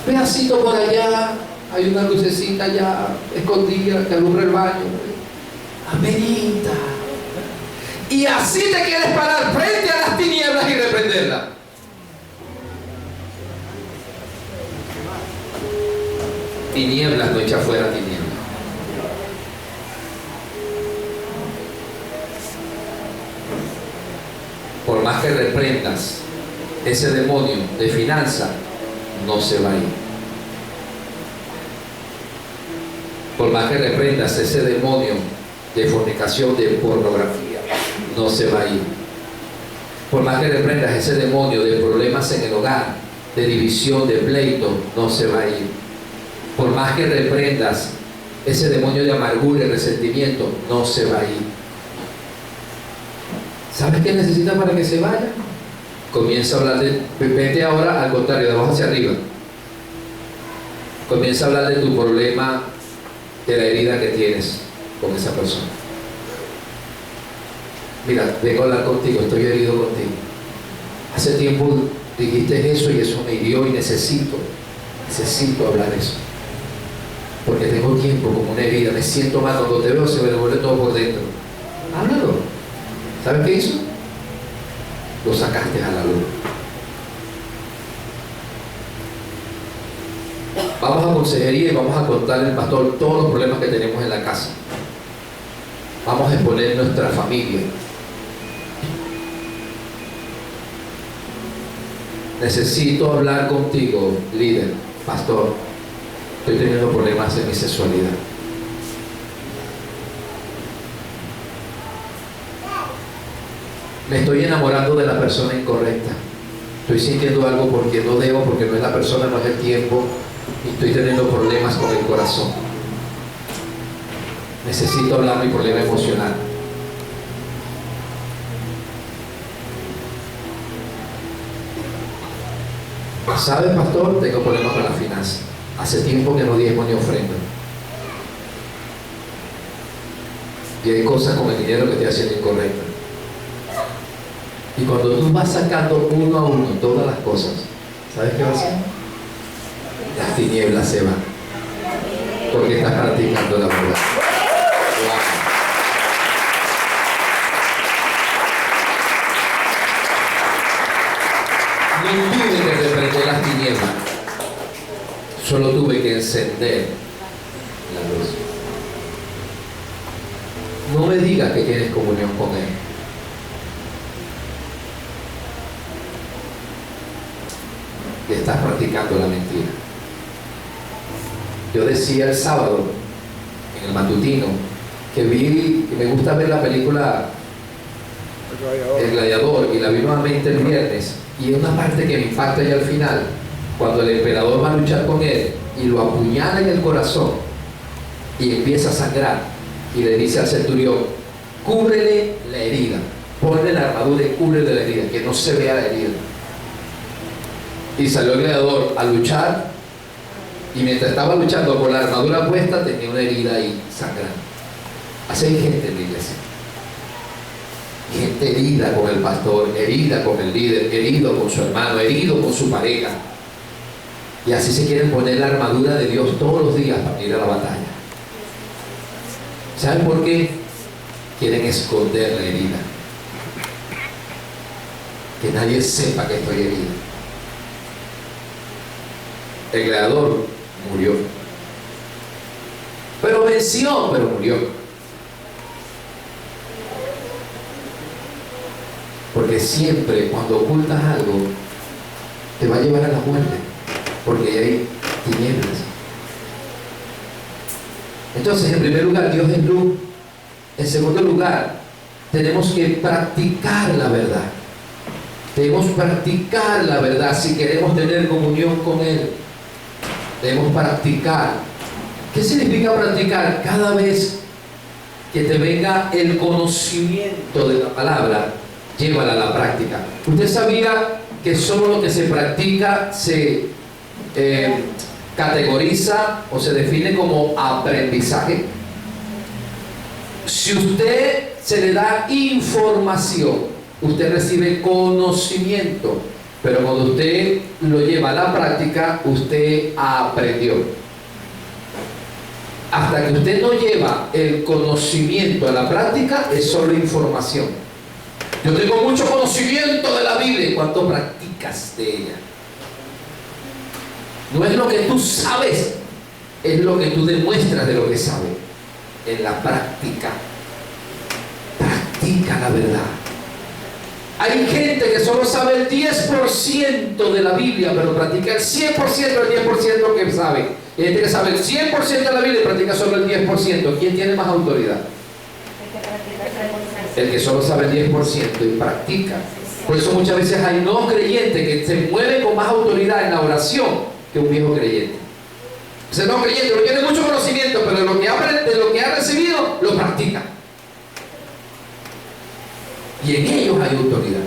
Pedacito por allá, hay una lucecita allá escondida que alumbra el baño. Amenita. Y así te quieres parar frente a las tinieblas y reprenderlas. Tinieblas no echa fuera tinieblas. Por más que reprendas ese demonio de finanza, no se va a ir. Por más que reprendas ese demonio de fornicación, de pornografía, no se va a ir. Por más que reprendas ese demonio de problemas en el hogar, de división, de pleito, no se va a ir. Por más que reprendas ese demonio de amargura y resentimiento, no se va a ir. ¿Sabes qué necesitas para que se vaya? Comienza a hablar de, vete ahora al contrario, de abajo hacia arriba. Comienza a hablar de tu problema, de la herida que tienes con esa persona. Mira, vengo a hablar contigo, estoy herido contigo. Hace tiempo dijiste eso y eso me hirió y necesito hablar eso. Porque tengo tiempo como una herida, me siento mal, cuando te veo se me devuelve todo por dentro. Háblalo. ¿Sabes qué hizo? Lo sacaste a la luz. Vamos a consejería y vamos a contarle al pastor todos los problemas que tenemos en la casa. Vamos a exponer nuestra familia. Necesito hablar contigo, líder, pastor. Estoy teniendo problemas en mi sexualidad. Me estoy enamorando de la persona incorrecta. Estoy sintiendo algo porque no debo, porque no es la persona, no es el tiempo. Y estoy teniendo problemas con el corazón. Necesito hablar mi problema emocional. ¿Sabe, pastor? Tengo problemas con la finanza. Hace tiempo que no diezmo ni ofrenda. Y hay cosas con el dinero que estoy haciendo incorrectas. Y cuando tú vas sacando uno a uno todas las cosas, ¿sabes qué va a hacer? Las tinieblas se van. Porque estás practicando la verdad. No tuve que reprender las tinieblas, solo tuve que encender la luz. No me digas que tienes comunión con Él. Que estás practicando la mentira. Yo decía el sábado, en el matutino, que me gusta ver la película El Gladiador, y la vi nuevamente el viernes. Y hay una parte que me impacta ya al final, cuando el emperador va a luchar con él y lo apuñala en el corazón y empieza a sangrar, y le dice al centurión: cúbrele la herida, ponle la armadura y cúbrele la herida, que no se vea la herida. Y salió el gladiador a luchar, y mientras estaba luchando con la armadura puesta tenía una herida ahí sangrando. Así hay gente en la iglesia. Gente herida con el pastor, herida con el líder, herido con su hermano, herido con su pareja. Y así se quieren poner la armadura de Dios todos los días para ir a la batalla. ¿Saben por qué? Quieren esconder la herida. Que nadie sepa que estoy herido. El gladiador murió. Pero venció, pero murió. Porque siempre cuando ocultas algo, te va a llevar a la muerte, porque hay tinieblas. Entonces, en primer lugar, Dios es luz. En segundo lugar, tenemos que practicar la verdad. Debemos practicar la verdad si queremos tener comunión con Él. Debemos practicar. ¿Qué significa practicar? Cada vez que te venga el conocimiento de la palabra, llévala a la práctica. ¿Usted sabía que solo lo que se practica se categoriza o se define como aprendizaje? Si usted se le da información, usted recibe conocimiento, pero cuando usted lo lleva a la práctica, usted aprendió. Hasta que usted no lleva el conocimiento a la práctica, es solo información. Yo tengo mucho conocimiento de la Biblia. ¿Cuánto practicas de ella? No es lo que tú sabes, es lo que tú demuestras de lo que sabes. En la práctica. Practica la verdad. Hay gente que solo sabe el 10% de la Biblia, pero practica el 100% del 10% que sabe. Hay gente que sabe el 100% de la Biblia y practica solo el 10%. ¿Quién tiene más autoridad? El que solo sabe el 10% y practica. Por eso muchas veces hay no creyentes que se mueven con más autoridad en la oración que un viejo creyente. Ese no creyente no tiene mucho conocimiento, pero de lo que ha recibido lo practica. Y en ellos hay autoridad.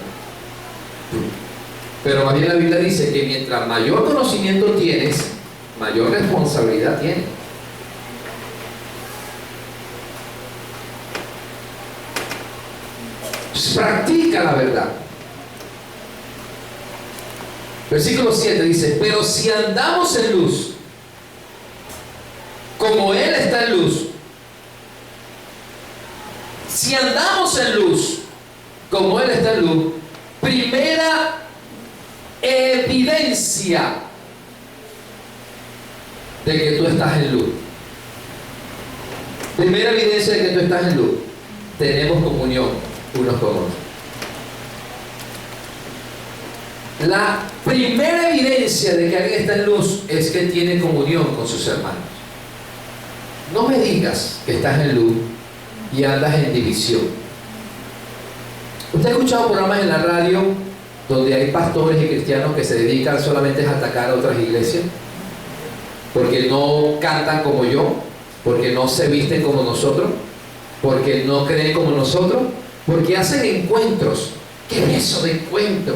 Pero más bien la Biblia dice que mientras mayor conocimiento tienes, mayor responsabilidad tienes. Practica la verdad. Versículo 7 dice: pero si andamos en luz, como Él está en luz. Si andamos en luz, como Él está en luz, primera evidencia de que tú estás en luz. Primera evidencia de que tú estás en luz. Tenemos comunión unos con otros. La primera evidencia de que alguien está en luz es que tiene comunión con sus hermanos. No me digas que estás en luz y andas en división. ¿Usted ha escuchado programas en la radio donde hay pastores y cristianos que se dedican solamente a atacar a otras iglesias? Porque no cantan como yo, porque no se visten como nosotros, porque no creen como nosotros, porque hacen encuentros. ¿Qué es eso de encuentro?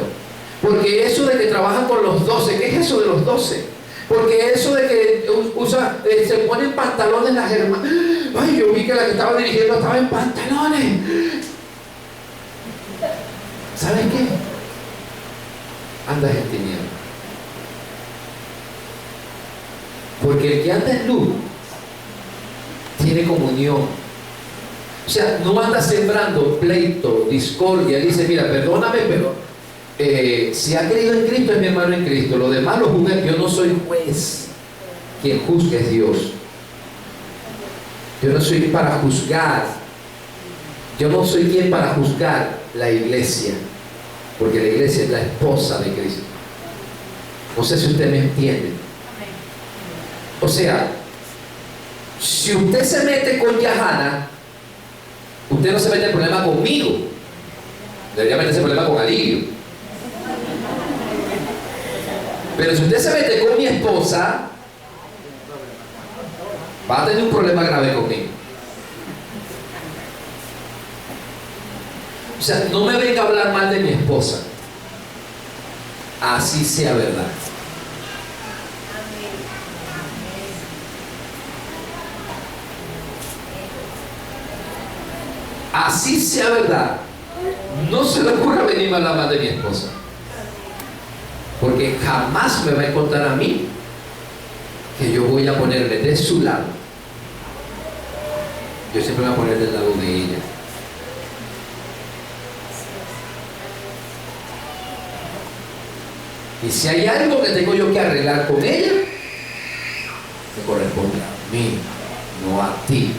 Porque eso de que trabajan con los 12, ¿qué es eso de los 12? Porque eso de que se ponen pantalones las hermanas. Ay, yo vi que la que estaba dirigiendo estaba en pantalones. ¿Sabes qué? Andas en tinieblas. Porque el que anda en luz tiene comunión. O sea, no anda sembrando pleito, discordia. Dice, mira, perdóname, pero si ha creído en Cristo es mi hermano en Cristo. Lo demás lo juzga. Yo no soy juez. Quien juzga es Dios. Yo no soy para juzgar. Yo no soy quien para juzgar la iglesia. Porque la iglesia es la esposa de Cristo. No sé si usted me entiende. O sea, si usted se mete con Yahana, usted no se mete en problema conmigo. Debería meterse en problema con Alirio. Pero si usted se mete con mi esposa, va a tener un problema grave conmigo. O sea, no me venga a hablar mal de mi esposa. Así sea verdad. Así sea verdad. No se le ocurra venir a hablar mal de mi esposa. Porque jamás me va a encontrar a mí que yo voy a ponerme de su lado. Yo siempre me voy a poner del lado de ella. Y si hay algo que tengo yo que arreglar con ella, me corresponde a mí, no a ti.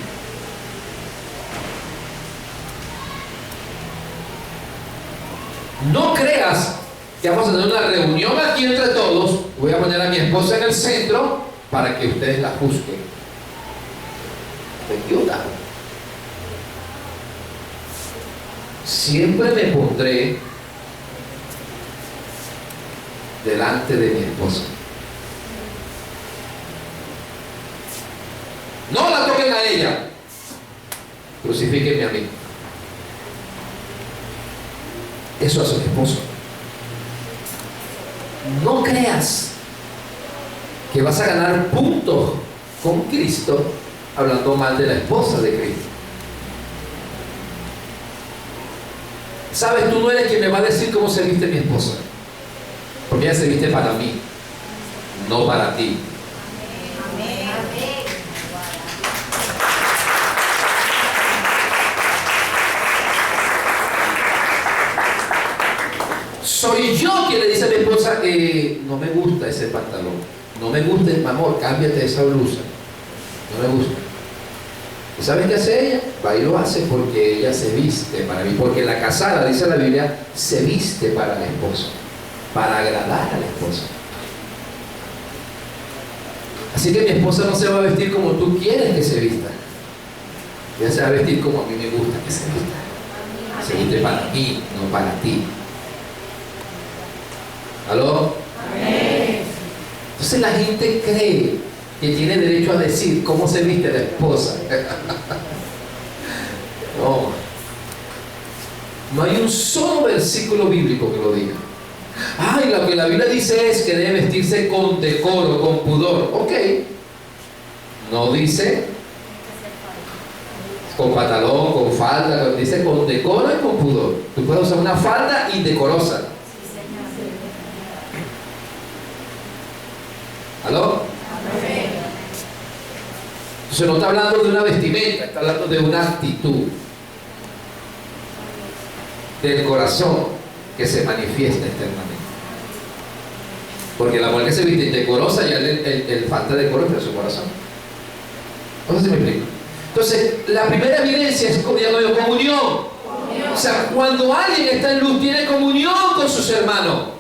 No creas que vamos a tener una reunión aquí entre todos. Voy a poner a mi esposa en el centro para que ustedes la juzguen. Me ayuda. Siempre me pondré delante de mi esposa. No la toquen a ella. Crucifíquenme a mí. Eso hace mi esposo. No creas que vas a ganar puntos con Cristo hablando mal de la esposa de Cristo. Sabes, tú no eres quien me va a decir cómo se viste mi esposa, porque ella se viste para mí, no para ti. Soy yo quien le dice a mi esposa, no me gusta ese pantalón, no me gusta, mi amor, cámbiate esa blusa, no me gusta. ¿Y sabes qué hace ella? Va y lo hace porque ella se viste para mí, porque la casada, dice la Biblia, se viste para el esposo, para agradar al esposo. Así que mi esposa no se va a vestir como tú quieres que se vista, ella se va a vestir como a mí me gusta que se vista. Se viste para mí, no para ti. ¿Aló? Amén. Entonces la gente cree que tiene derecho a decir cómo se viste la esposa. No hay un solo versículo bíblico que lo diga. Ay, lo que la Biblia dice es que debe vestirse con decoro, con pudor. Ok. No dice con pantalón, con falda, dice con decoro y con pudor. Tú puedes usar una falda indecorosa. ¿Aló? Entonces no está hablando de una vestimenta, está hablando de una actitud del corazón que se manifiesta externamente. Porque la mujer que se viste indecorosa, ya el falta de decoro está en su corazón. No sé si me explico. Entonces, la primera evidencia es comunión. O sea, cuando alguien está en luz, tiene comunión con sus hermanos.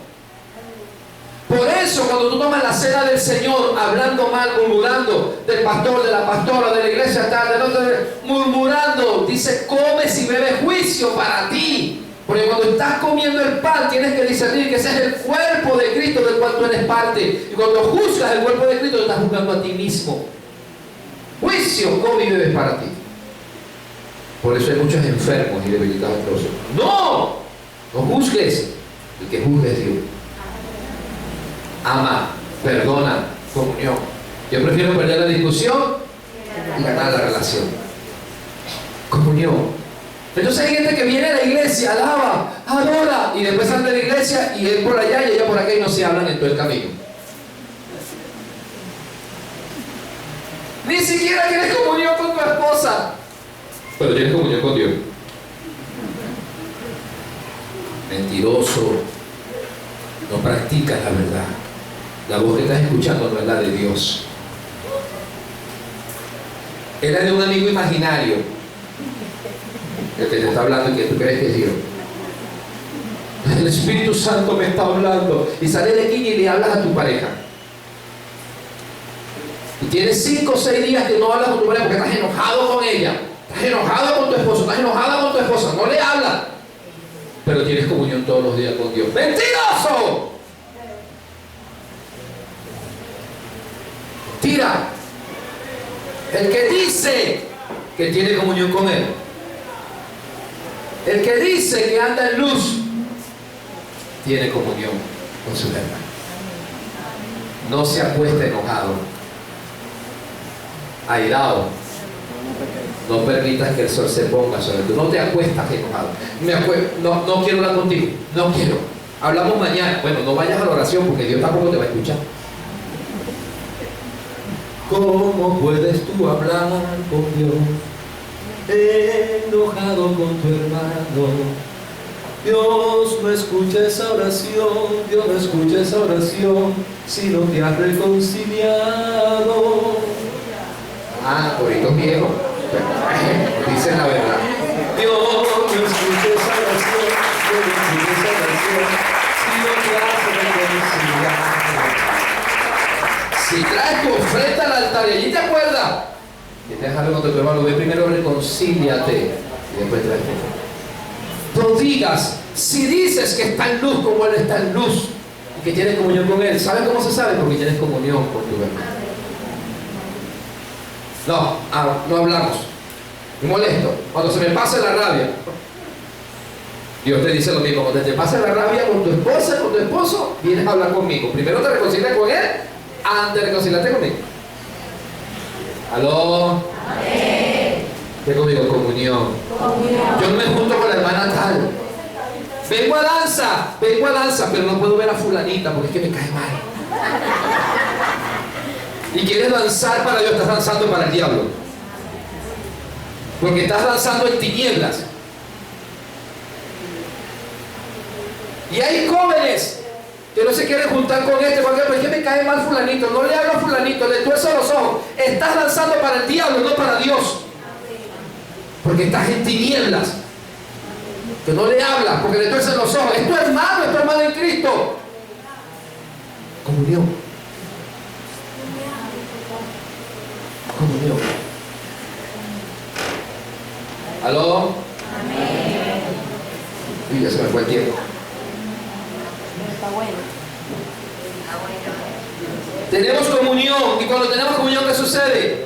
Por eso cuando tú tomas la cena del Señor, hablando mal, murmurando del pastor, de la pastora, de la iglesia tal, del otro, murmurando, dice, comes y bebes juicio para ti. Porque cuando estás comiendo el pan, tienes que discernir que ese es el cuerpo de Cristo del cual tú eres parte. Y cuando juzgas el cuerpo de Cristo, te estás juzgando a ti mismo. Juicio, come y bebes para ti. Por eso hay muchos enfermos y debilitados. ¡No! No juzgues. El que juzgue es Dios. Ama, perdona, comunión. Yo prefiero perder la discusión y ganar la relación. Comunión. Entonces hay gente que viene a la iglesia, alaba, adora, y después sale de la iglesia y él por allá y ella por acá y no se hablan en todo el camino. Ni siquiera tienes comunión con tu esposa, pero tienes comunión con Dios. Mentiroso, no practicas la verdad. La voz que estás escuchando no es la de Dios. Es la de un amigo imaginario que te está hablando y que tú crees que es Dios. El Espíritu Santo me está hablando. Y sales de aquí y le hablas a tu pareja. Y tienes 5 o 6 días que no hablas con tu pareja porque estás enojado con ella. Estás enojado con tu esposo, estás enojada con tu esposa. No le hablas. Pero tienes comunión todos los días con Dios. ¡Mentiroso! Tira. El que dice que tiene comunión con Él, el que dice que anda en luz, tiene comunión con su hermano. No se acueste enojado, airado. No permitas que el sol se ponga sobre ti. No te acuestas enojado. No quiero hablar contigo. No quiero. Hablamos mañana. Bueno, no vayas a la oración porque Dios tampoco te va a escuchar. ¿Cómo puedes tú hablar con Dios enojado con tu hermano? Dios no escucha esa oración, Dios no escucha esa oración si no te has reconciliado. Puritos viejos, dicen la verdad. Dios no escucha esa oración, Dios no escucha esa oración si no te has reconciliado. Si traes tu ofrenda al altar y allí te acuerdas que te dejas algo con tu hermano, ve primero reconcíliate y después traes tu ofrenda. No digas, si dices que está en luz como Él está en luz y que tienes comunión con Él, ¿sabes cómo se sabe? Porque tienes comunión con tu hermano. No hablamos. Me molesto. Cuando se me pase la rabia, Dios te dice lo mismo. Cuando te pase la rabia con tu esposa, con tu esposo, vienes a hablar conmigo. Primero te reconcilias con Él antes de reconciliarte conmigo. ¿Aló? ¿Qué conmigo? Comunión. Yo no me junto con la hermana tal. Vengo a danza, pero no puedo ver a fulanita porque es que me cae mal. Y quieres danzar para Dios, estás danzando para el diablo. Porque estás danzando en tinieblas. Y hay jóvenes que no se quieren juntar con porque es que me cae mal fulanito. No le hablo a fulanito, le tuerzo los ojos. Estás danzando para el diablo, no para Dios. Porque estás en tinieblas. Que no le hablas porque le tuerces los ojos. Es tu hermano en Cristo. Comunión. Comunión. ¿Aló? Y ya se me fue el tiempo. Está bueno. Tenemos comunión. Y cuando tenemos comunión, ¿qué sucede?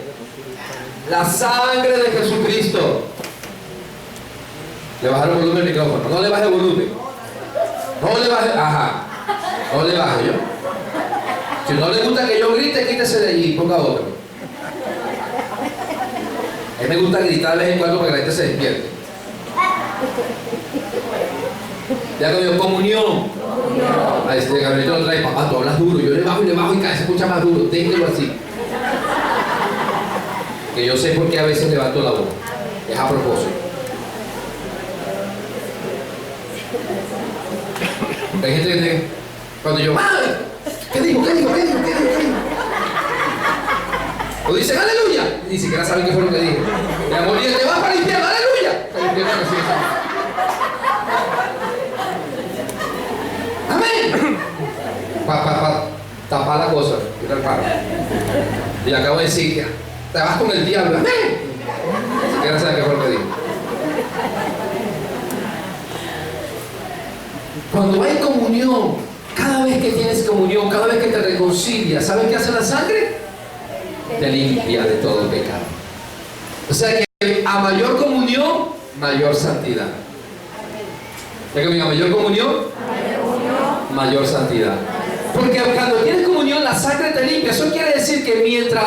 La sangre de Jesucristo. Le bajaron el volumen del micrófono. No le baje el volumen. No le baje. Ajá. No le baje yo. Si no le gusta que yo grite, quítese de allí y ponga otro. A mí me gusta gritar de vez en cuando para que la gente se despierte. Ya que digo, comunión. A este Gabriel lo trae, papá, tú hablas duro. Yo le bajo y cada vez se escucha más duro. Déjelo así. Que yo sé por qué a veces levanto la voz. Es a propósito. Hay gente que cuando yo, ¡madre! ¿Qué dijo? O dicen aleluya, ni siquiera saben qué fue lo que dijo. Mi amor, y te vas para el infierno, aleluya. Para el infierno, no sigue. Amén. va la cosa, mira el paro. Y acabo de decir, ya, te vas con el diablo. Ni siquiera sabe qué fue lo que dijo. Cuando hay comunión, cada vez que tienes comunión, cada vez que te reconcilias, ¿sabes qué hace la sangre? Te limpia de todo el pecado. O sea que a mayor comunión, mayor santidad. ¿Ya que a mayor comunión? Mayor santidad. Porque cuando tienes comunión, la sangre te limpia. Eso quiere decir que mientras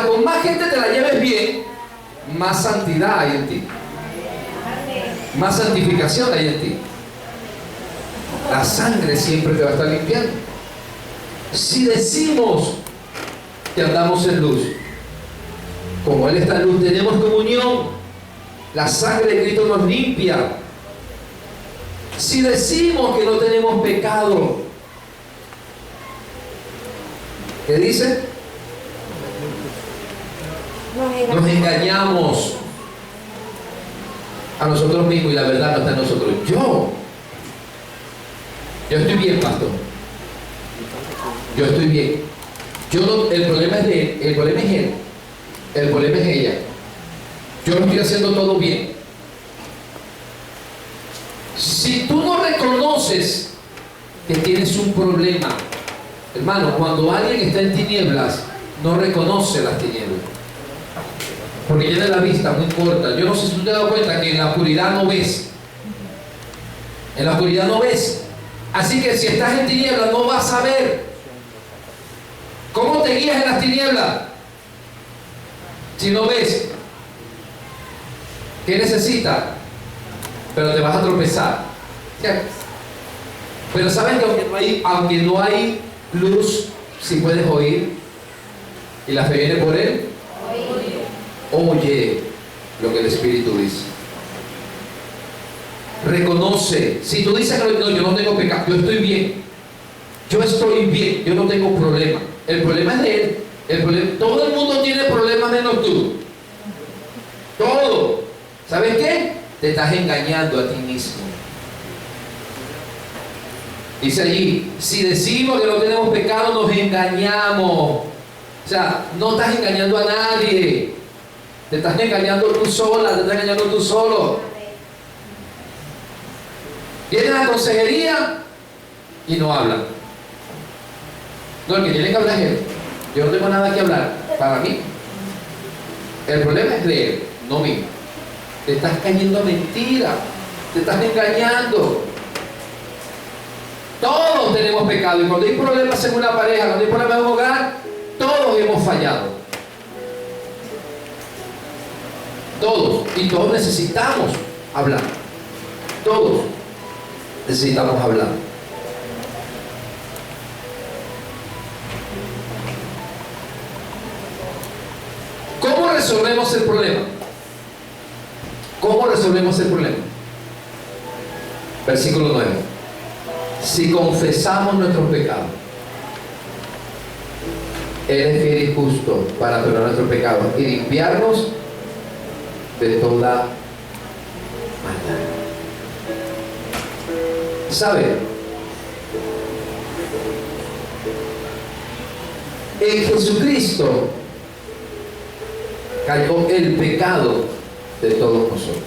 con más gente te la lleves bien, más santidad hay en ti. Más santificación hay en ti. La sangre siempre te va a estar limpiando. Si decimos que andamos en luz, como Él está en luz, tenemos comunión, la sangre de Cristo nos limpia. Si decimos que no tenemos pecado, ¿qué dice? Nos engañamos a nosotros mismos y la verdad no está en nosotros. Yo estoy bien, pastor. Yo estoy bien. El problema es de él, el problema es él, el problema es ella. Yo lo estoy haciendo todo bien. Si tú no reconoces que tienes un problema, hermano, cuando alguien está en tinieblas, no reconoce las tinieblas. Porque tiene la vista muy corta. Yo no sé si tú te has dado cuenta que en la oscuridad no ves. En la oscuridad no ves. Así que si estás en tinieblas no vas a ver. ¿Cómo te guías en las tinieblas? Si no ves, ¿qué necesitas? Pero te vas a tropezar. Pero sabes que aunque no hay luz, si puedes oír, y la fe viene por él, oye lo que el Espíritu dice. Reconoce. Si tú dices que no, yo no tengo pecado, yo estoy bien, yo estoy bien, yo no tengo problema. El problema es de él. Todo el mundo tiene problemas menos tú. Todo. ¿Sabes qué? Te estás engañando a ti mismo. Dice allí, si decimos que no tenemos pecado, nos engañamos. O sea, no estás engañando a nadie. Te estás engañando tú sola, te estás engañando tú solo. Vienes a la consejería y no hablan. No, el que tiene que hablar es él. Yo no tengo nada que hablar para mí. El problema es de él, no mío. Te estás cayendo a mentira. Te estás engañando. Todos tenemos pecado. Y cuando hay problemas en una pareja, cuando hay problemas en un hogar, todos hemos fallado. Todos. Y todos necesitamos hablar. Todos necesitamos hablar. ¿Cómo resolvemos el problema? ¿Cómo resolvemos el problema? Versículo 9. Si confesamos nuestros pecados, Él es fiel y justo para perdonar nuestros pecados y limpiarnos de toda maldad. ¿Sabe? En Jesucristo cayó el pecado de todos nosotros.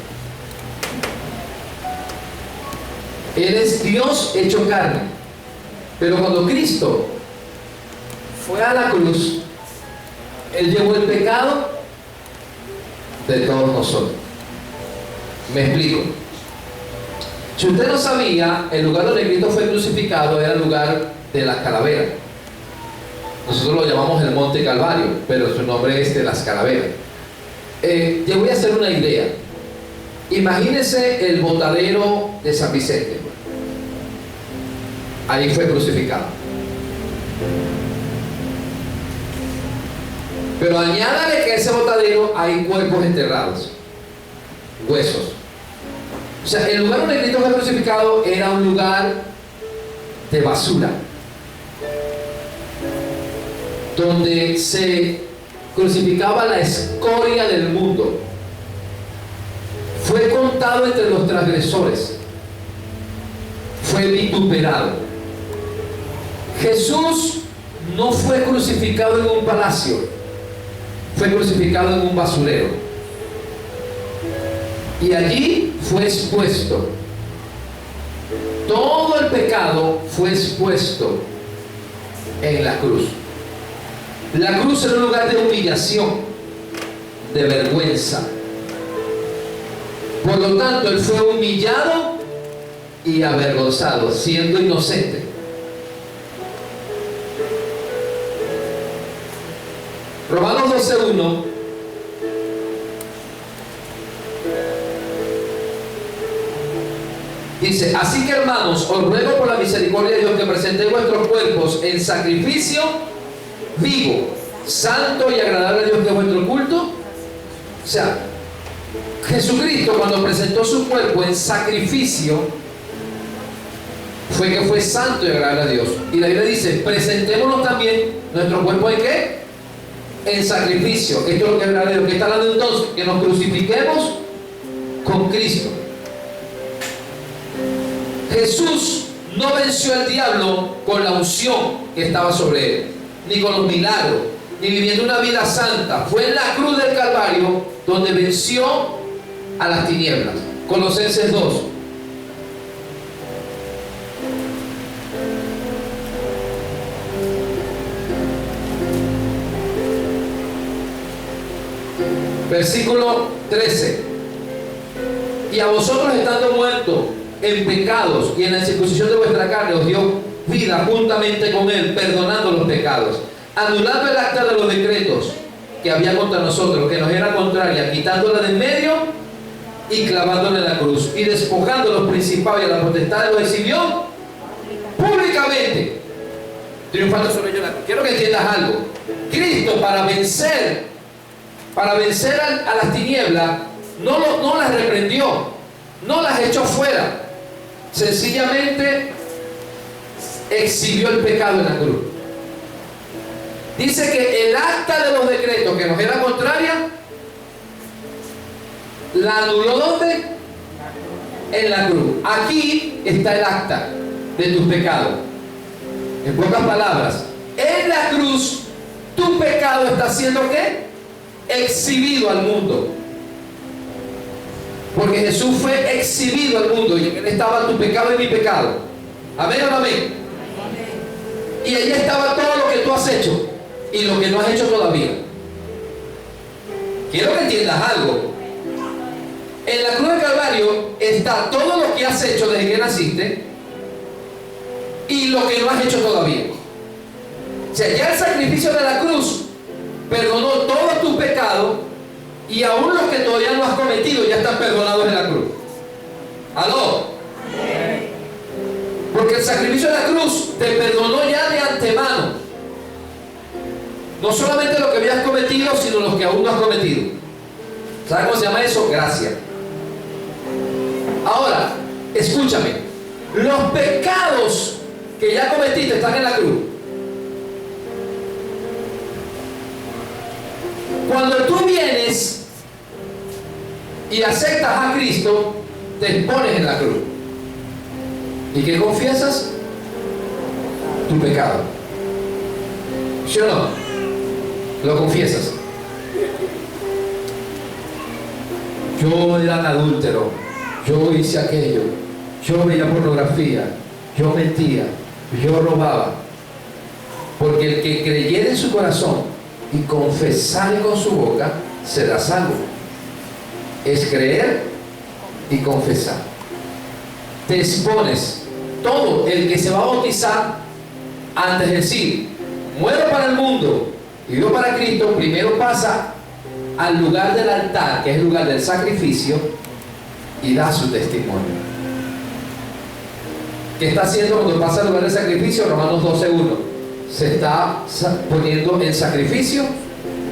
Él es Dios hecho carne. Pero cuando Cristo fue a la cruz, Él llevó el pecado de todos nosotros. Me explico. Si usted no sabía, el lugar donde Cristo fue crucificado era el lugar de las calaveras. Nosotros lo llamamos el Monte Calvario, pero su nombre es de las calaveras. Yo voy a hacer una idea. Imagínense el botadero de San Vicente. Ahí fue crucificado. Pero añádale que ese botadero hay cuerpos enterrados, huesos. O sea, el lugar donde Cristo fue crucificado era un lugar de basura, donde se crucificaba la escoria del mundo. Fue contado entre los transgresores, fue vituperado. Jesús no fue crucificado en un palacio, fue crucificado en un basurero. Y allí fue expuesto. Todo el pecado fue expuesto en la cruz. La cruz era un lugar de humillación, de vergüenza. Por lo tanto, él fue humillado y avergonzado, siendo inocente. Romanos 12:1 dice: así que, hermanos, os ruego por la misericordia de Dios que presentéis vuestros cuerpos en sacrificio vivo, santo y agradable a Dios, que es vuestro culto. O sea, Jesucristo, cuando presentó su cuerpo en sacrificio, fue que fue santo y agradable a Dios. Y la Biblia dice: presentémonos también nuestro cuerpo en ¿qué? En sacrificio. Esto es lo que es agradable a Dios. ¿Qué está hablando entonces? Que nos crucifiquemos con Cristo. Jesús no venció al diablo con la unción que estaba sobre él, ni con los milagros, ni viviendo una vida santa. Fue en la cruz del Calvario donde venció a las tinieblas. Colosenses 2. Versículo 13. Y a vosotros, estando muertos en pecados y en la incircuncisión de vuestra carne, os dio vida juntamente con él, perdonando los pecados, anulando el acta de los decretos que había contra nosotros, que nos era contraria, quitándola de en medio y clavándola en la cruz, y despojando a los principados y a la potestad, los exhibió públicamente, triunfando sobre ellos. Quiero que entiendas algo. Cristo, para vencer a las tinieblas, no las reprendió, no las echó fuera, sencillamente exhibió el pecado en la cruz. Dice que el acta de los decretos que nos era contraria, la anuló ¿dónde? En la cruz. Aquí está el acta de tus pecados. En pocas palabras, en la cruz tu pecado está siendo ¿qué? Exhibido al mundo. Porque Jesús fue exhibido al mundo y en él estaba tu pecado y mi pecado. ¿Amén o no amén? Y allí estaba todo lo que tú has hecho y lo que no has hecho todavía. Quiero que entiendas algo. En la cruz del Calvario está todo lo que has hecho desde que naciste y lo que no has hecho todavía. O sea, ya el sacrificio de la cruz perdonó todos tus pecados, y aún los que todavía no has cometido ya están perdonados en la cruz. ¿Aló? Porque el sacrificio de la cruz te perdonó ya de antemano. No solamente lo que habías cometido, sino los que aún no has cometido. ¿Sabes cómo se llama eso? Gracia. Ahora, escúchame. Los pecados que ya cometiste están en la cruz. Cuando tú vienes y aceptas a Cristo, te expones en la cruz. ¿Y qué confiesas? Tu pecado. ¿Sí o no? Lo confiesas. Yo era un adúltero, yo hice aquello, yo veía pornografía, yo mentía, yo robaba. Porque el que creyera en su corazón y confesar con su boca será salvo. Es creer y confesar. Te expones. Todo el que se va a bautizar, antes de decir muero para el mundo y vivo para Cristo, primero pasa al lugar del altar, que es el lugar del sacrificio, y da su testimonio. ¿Qué está haciendo cuando pasa al lugar del sacrificio? Romanos 12:1. Se está poniendo en sacrificio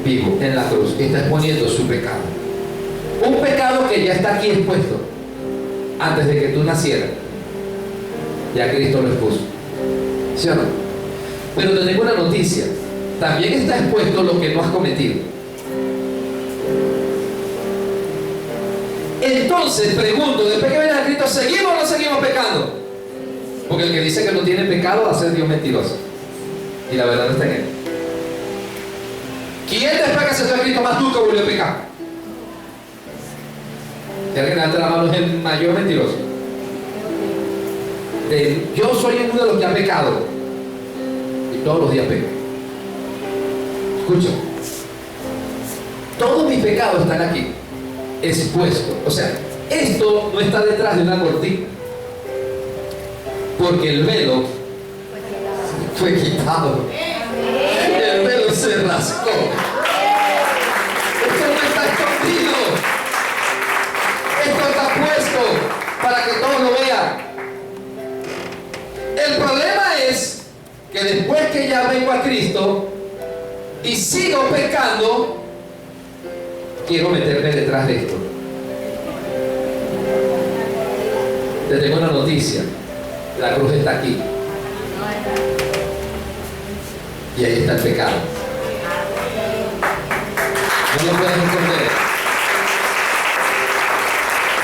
vivo en la cruz, y está exponiendo su pecado. Un pecado que ya está aquí expuesto antes de que tú nacieras. Ya Cristo lo expuso. ¿Sí o no? Pero te tengo una noticia. También está expuesto lo que no has cometido. Entonces pregunto, después que vienes a Cristo, ¿seguimos o no seguimos pecando? Porque el que dice que no tiene pecado va a ser Dios mentiroso. y la verdad no está en él. ¿Quién después que aceptó a Cristo más nunca volvió a pecar? Si alguien levanta la mano es el mayor mentiroso. Yo soy uno de los que ha pecado y todos los días peco. Escucha, todos mis pecados están aquí expuestos. O sea, esto no está detrás de una cortina, porque el velo fue quitado, el velo se rascó. Esto no está escondido, esto está puesto para que todos lo vean. El problema es que después que ya vengo a Cristo y sigo pecando, quiero meterme detrás de esto. Te tengo una noticia: la cruz está aquí y ahí está el pecado. No lo puedes esconder,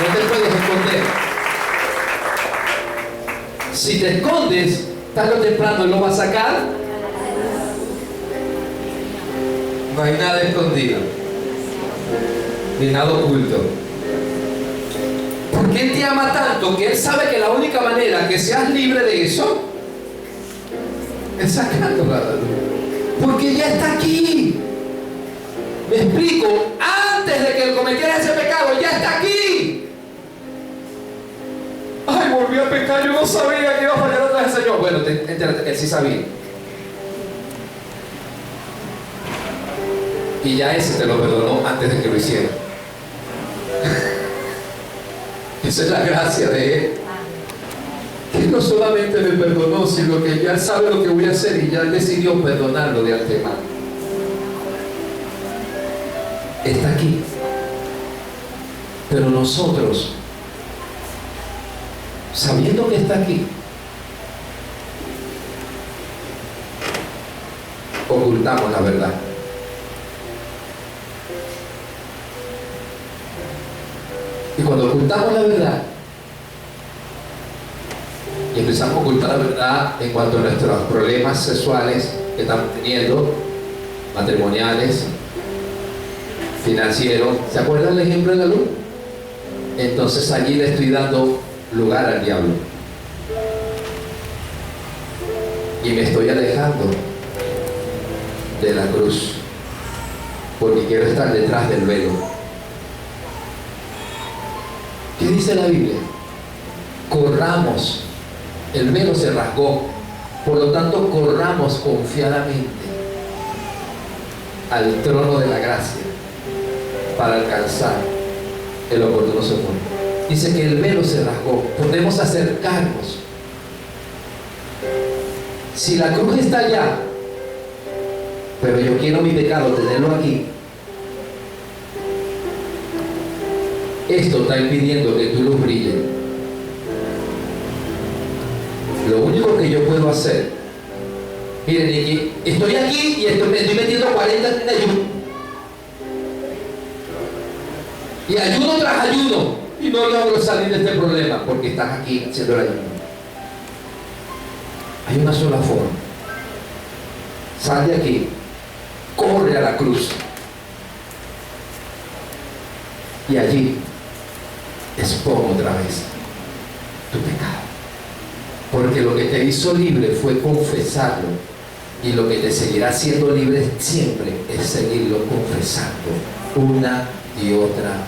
no te puedes esconder. Si te escondes, tarde o temprano Él lo va a sacar. No hay nada escondido ni nada oculto, porque Él te ama tanto que Él sabe que la única manera que seas libre de eso es sacándola a la luz, porque ya está aquí. Me explico, antes de que Él cometiera ese pecado, ya está aquí. Ay, volví a pecar, yo no sabía que iba a fallar otra vez el Señor. Bueno, entérate, Él sí sabía. Y ya ese te lo perdonó antes de que lo hiciera. Esa es la gracia de Él, que no solamente me perdonó, sino que ya sabe lo que voy a hacer y ya decidió perdonarlo de antemano. Está aquí. Pero nosotros, sabiendo que está aquí, ocultamos la verdad. Y cuando ocultamos la verdad y empezamos a ocultar la verdad en cuanto a nuestros problemas sexuales que estamos teniendo, matrimoniales, financieros, ¿se acuerdan del ejemplo de la luz? Entonces allí le estoy dando lugar al diablo y me estoy alejando de la cruz, porque quiero estar detrás del velo. ¿Qué dice la Biblia? Corramos. El velo se rasgó, por lo tanto corramos confiadamente al trono de la gracia para alcanzar el oportuno socorro. Dice que el velo se rasgó, podemos acercarnos. Si la cruz está allá, pero yo quiero mi pecado tenerlo aquí, esto está impidiendo que tu luz brille. Lo único que yo puedo hacer, miren, estoy aquí y me estoy metiendo 40 en ayuno, y ayuno tras ayuno, y no logro salir de este problema porque estás aquí haciendo el ayuno. Hay una sola forma: sal de aquí, corre a la cruz y allí expon otra vez tu pecado, porque lo que te hizo libre fue confesarlo, y lo que te seguirá siendo libre siempre es seguirlo confesando una y otra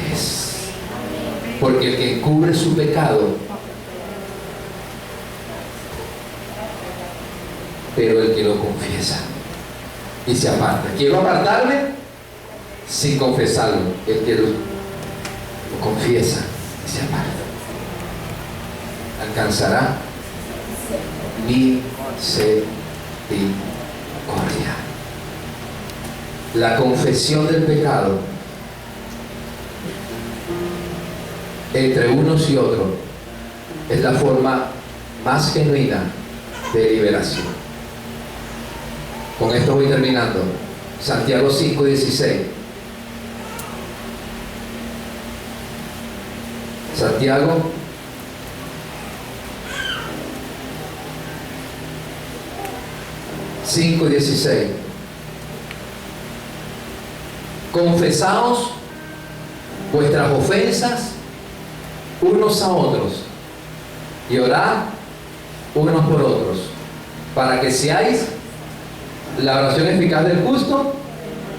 vez, porque el que encubre su pecado, pero el que lo confiesa y se aparta. Quiero apartarme sin confesarlo. El que lo confiesa y se aparta alcanzará misericordia. La confesión del pecado entre unos y otros es la forma más genuina de liberación. Con esto voy terminando. Santiago 5:16. Santiago 5:16. Confesaos vuestras ofensas unos a otros y orad unos por otros, para que seáis la oración eficaz del justo.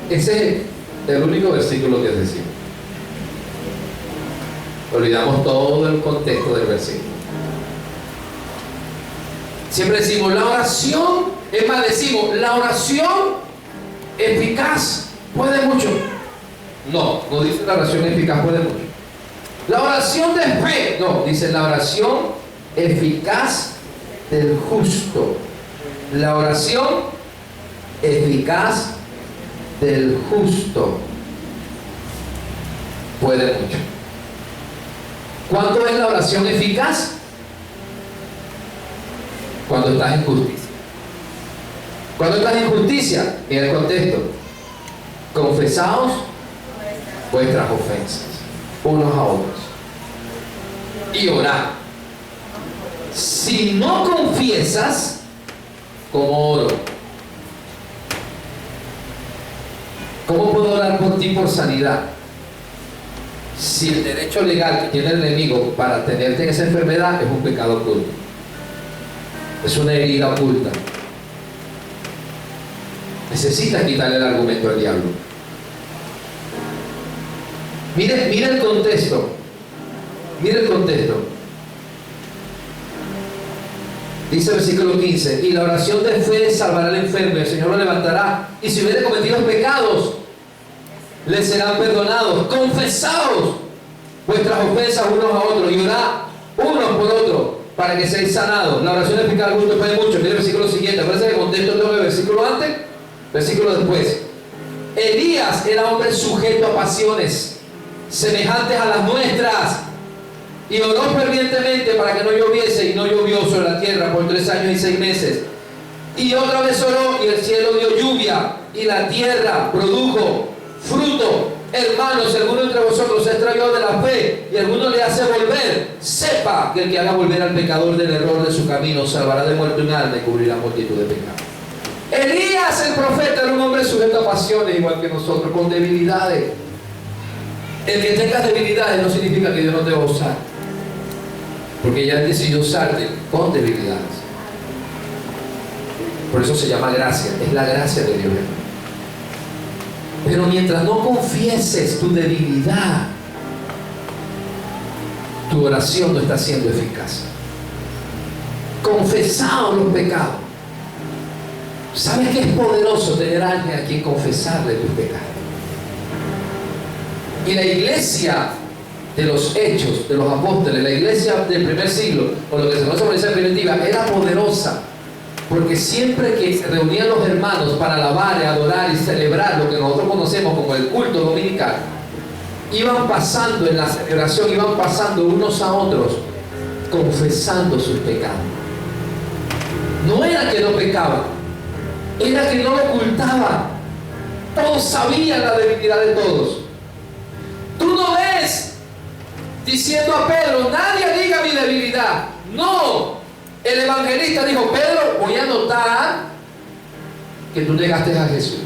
Ese es el único versículo que decimos. Olvidamos todo el contexto del versículo. Siempre decimos la oración, es más, decimos la oración eficaz puede mucho. No dice la oración eficaz puede mucho. La oración de fe, no, dice la oración eficaz del justo. La oración eficaz del justo puede mucho. ¿Cuánto es la oración eficaz? Cuando estás en justicia. Cuando estás en justicia, en el contexto, confesaos vuestras ofensas unos a otros y orad. Si no confiesas, como oro. ¿Cómo puedo orar por ti por sanidad? Si el derecho legal que tiene el enemigo para tenerte en esa enfermedad es un pecado oculto, es una herida oculta, necesitas quitarle el argumento al diablo. Mire el contexto. Mire el contexto. Dice el versículo 15: y la oración de fe salvará al enfermo, y el Señor lo levantará, y si hubiere cometido pecados, le serán perdonados. Confesaos vuestras ofensas unos a otros y orad unos por otros para que seáis sanados. La oración eficaz al justo puede mucho. Mire el versículo siguiente. Parece que el contexto tengo el versículo antes, versículo después. Elías era hombre sujeto a pasiones semejantes a las nuestras, y oró fervientemente para que no lloviese, y no llovió sobre la tierra por 3 años y 6 meses. Y otra vez oró, y el cielo dio lluvia, y la tierra produjo fruto. Hermanos, si alguno entre vosotros se extravió de la fe y alguno le hace volver, sepa que el que haga volver al pecador del error de su camino salvará de muerte un alma y cubrirá multitud de pecados. Elías el profeta era un hombre sujeto a pasiones igual que nosotros, con debilidades. El que tengas debilidades no significa que Dios no te va a usar, porque ya Él decidió usarte con debilidades. Por eso se llama gracia, es la gracia de Dios. Pero mientras no confieses tu debilidad, tu oración no está siendo eficaz. Confesaos los pecados. ¿Sabes que es poderoso tener a alguien a quien confesarle tus pecados? Y la iglesia de los hechos, de los apóstoles, la iglesia del primer siglo, o lo que se conoce como la iglesia primitiva, era poderosa, porque siempre que se reunían los hermanos para alabar, adorar y celebrar lo que nosotros conocemos como el culto dominical, iban pasando en la celebración, iban pasando unos a otros, confesando sus pecados. No era que no pecaban, era que no lo ocultaban. Todos sabían la debilidad de todos. Tú no ves diciendo a Pedro, nadie diga mi debilidad. No, el evangelista dijo, Pedro, voy a notar que tú negaste a Jesús.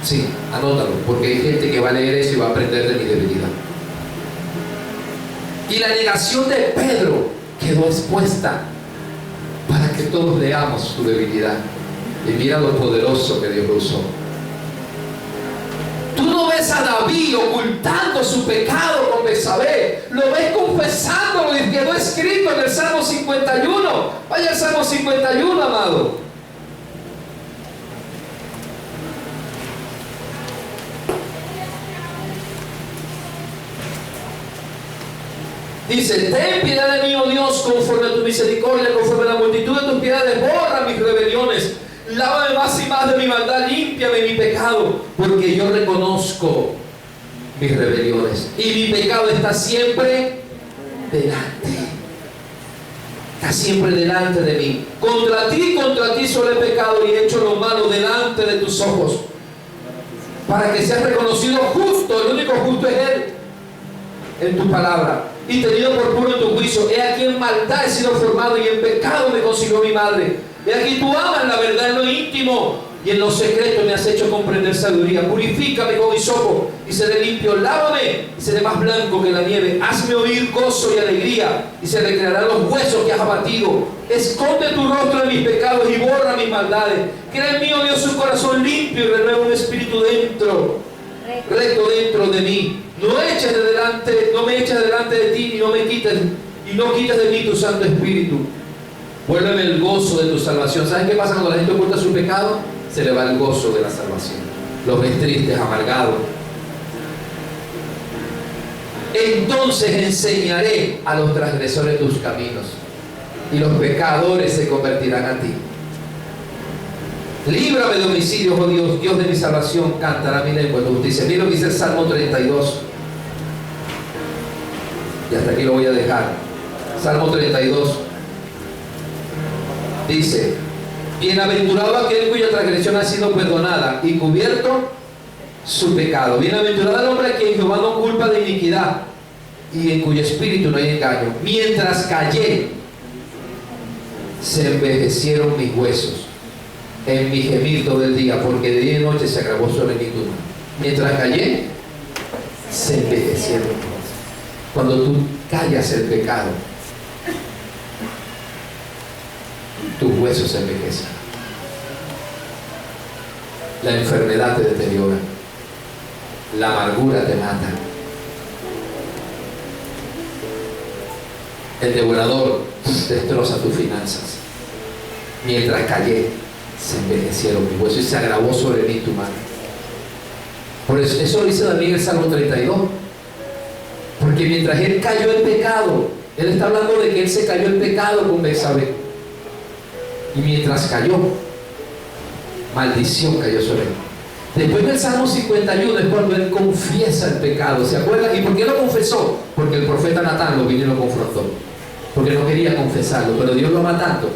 Sí, anótalo, porque hay gente que va a leer eso y va a aprender de mi debilidad. Y la negación de Pedro quedó expuesta para que todos leamos su debilidad. Y mira lo poderoso que Dios lo usó. Tú no ves a David ocultando su pecado con Betsabé, lo ves confesándolo, y quedó escrito en el Salmo 51. Vaya al Salmo 51, amado. Dice, ten piedad de mí, oh Dios, conforme a tu misericordia, conforme a la multitud de tus piedades, borra mis rebeliones. Lávame más y más de mi maldad, límpiame mi pecado, porque yo reconozco mis rebeliones. Y mi pecado está siempre delante. Está siempre delante de mí. Contra ti solo he pecado y he hecho lo malo delante de tus ojos. Para que seas reconocido justo, el único justo es Él, en tu palabra. Y tenido por puro en tu juicio. He aquí en maldad he sido formado y en pecado me concibió mi madre. He aquí tú amas la verdad en lo íntimo y en lo secreto me has hecho comprender sabiduría. Purifícame con hisopo y seré limpio. Lávame y seré más blanco que la nieve. Hazme oír gozo y alegría y se recrearán los huesos que has abatido. Esconde tu rostro de mis pecados y borra mis maldades. Crea en mí, oh Dios, un corazón limpio y renueva un espíritu recto dentro de mí. No me eches delante de ti y no quites de mí tu Santo Espíritu. Vuélveme el gozo de tu salvación. ¿Saben qué pasa cuando la gente oculta su pecado? Se le va el gozo de la salvación. Los ves tristes, amargados. Entonces enseñaré a los transgresores tus caminos y los pecadores se convertirán a ti. Líbrame de homicidios, oh Dios, Dios de mi salvación, cantará mi lengua tu justicia. Mira lo que dice el Salmo 32. Y hasta aquí lo voy a dejar. Salmo 32. Dice: bienaventurado aquel cuya transgresión ha sido perdonada y cubierto su pecado. Bienaventurado el hombre a quien Jehová no culpa de iniquidad y en cuyo espíritu no hay engaño. Mientras callé, se envejecieron mis huesos en mi gemir todo el día, porque de día y noche se agravó sobre mi tumba. Mientras callé, se envejecieron mis huesos. Cuando tú callas el pecado, tus huesos se envejecen. La enfermedad te deteriora. La amargura te mata. El devorador destroza tus finanzas. Mientras callé, se envejecieron mis huesos y se agravó sobre mí tu mano. Por eso dice David en el Salmo 32. Porque mientras él cayó el pecado, él está hablando de que él se cayó el pecado con Betsabé. Y mientras cayó, maldición cayó sobre él. Después del Salmo 51 es cuando él confiesa el pecado. ¿Se acuerdan? ¿Y por qué lo confesó? Porque el profeta Natán lo vino y lo confrontó. Porque no quería confesarlo, pero Dios lo ama tanto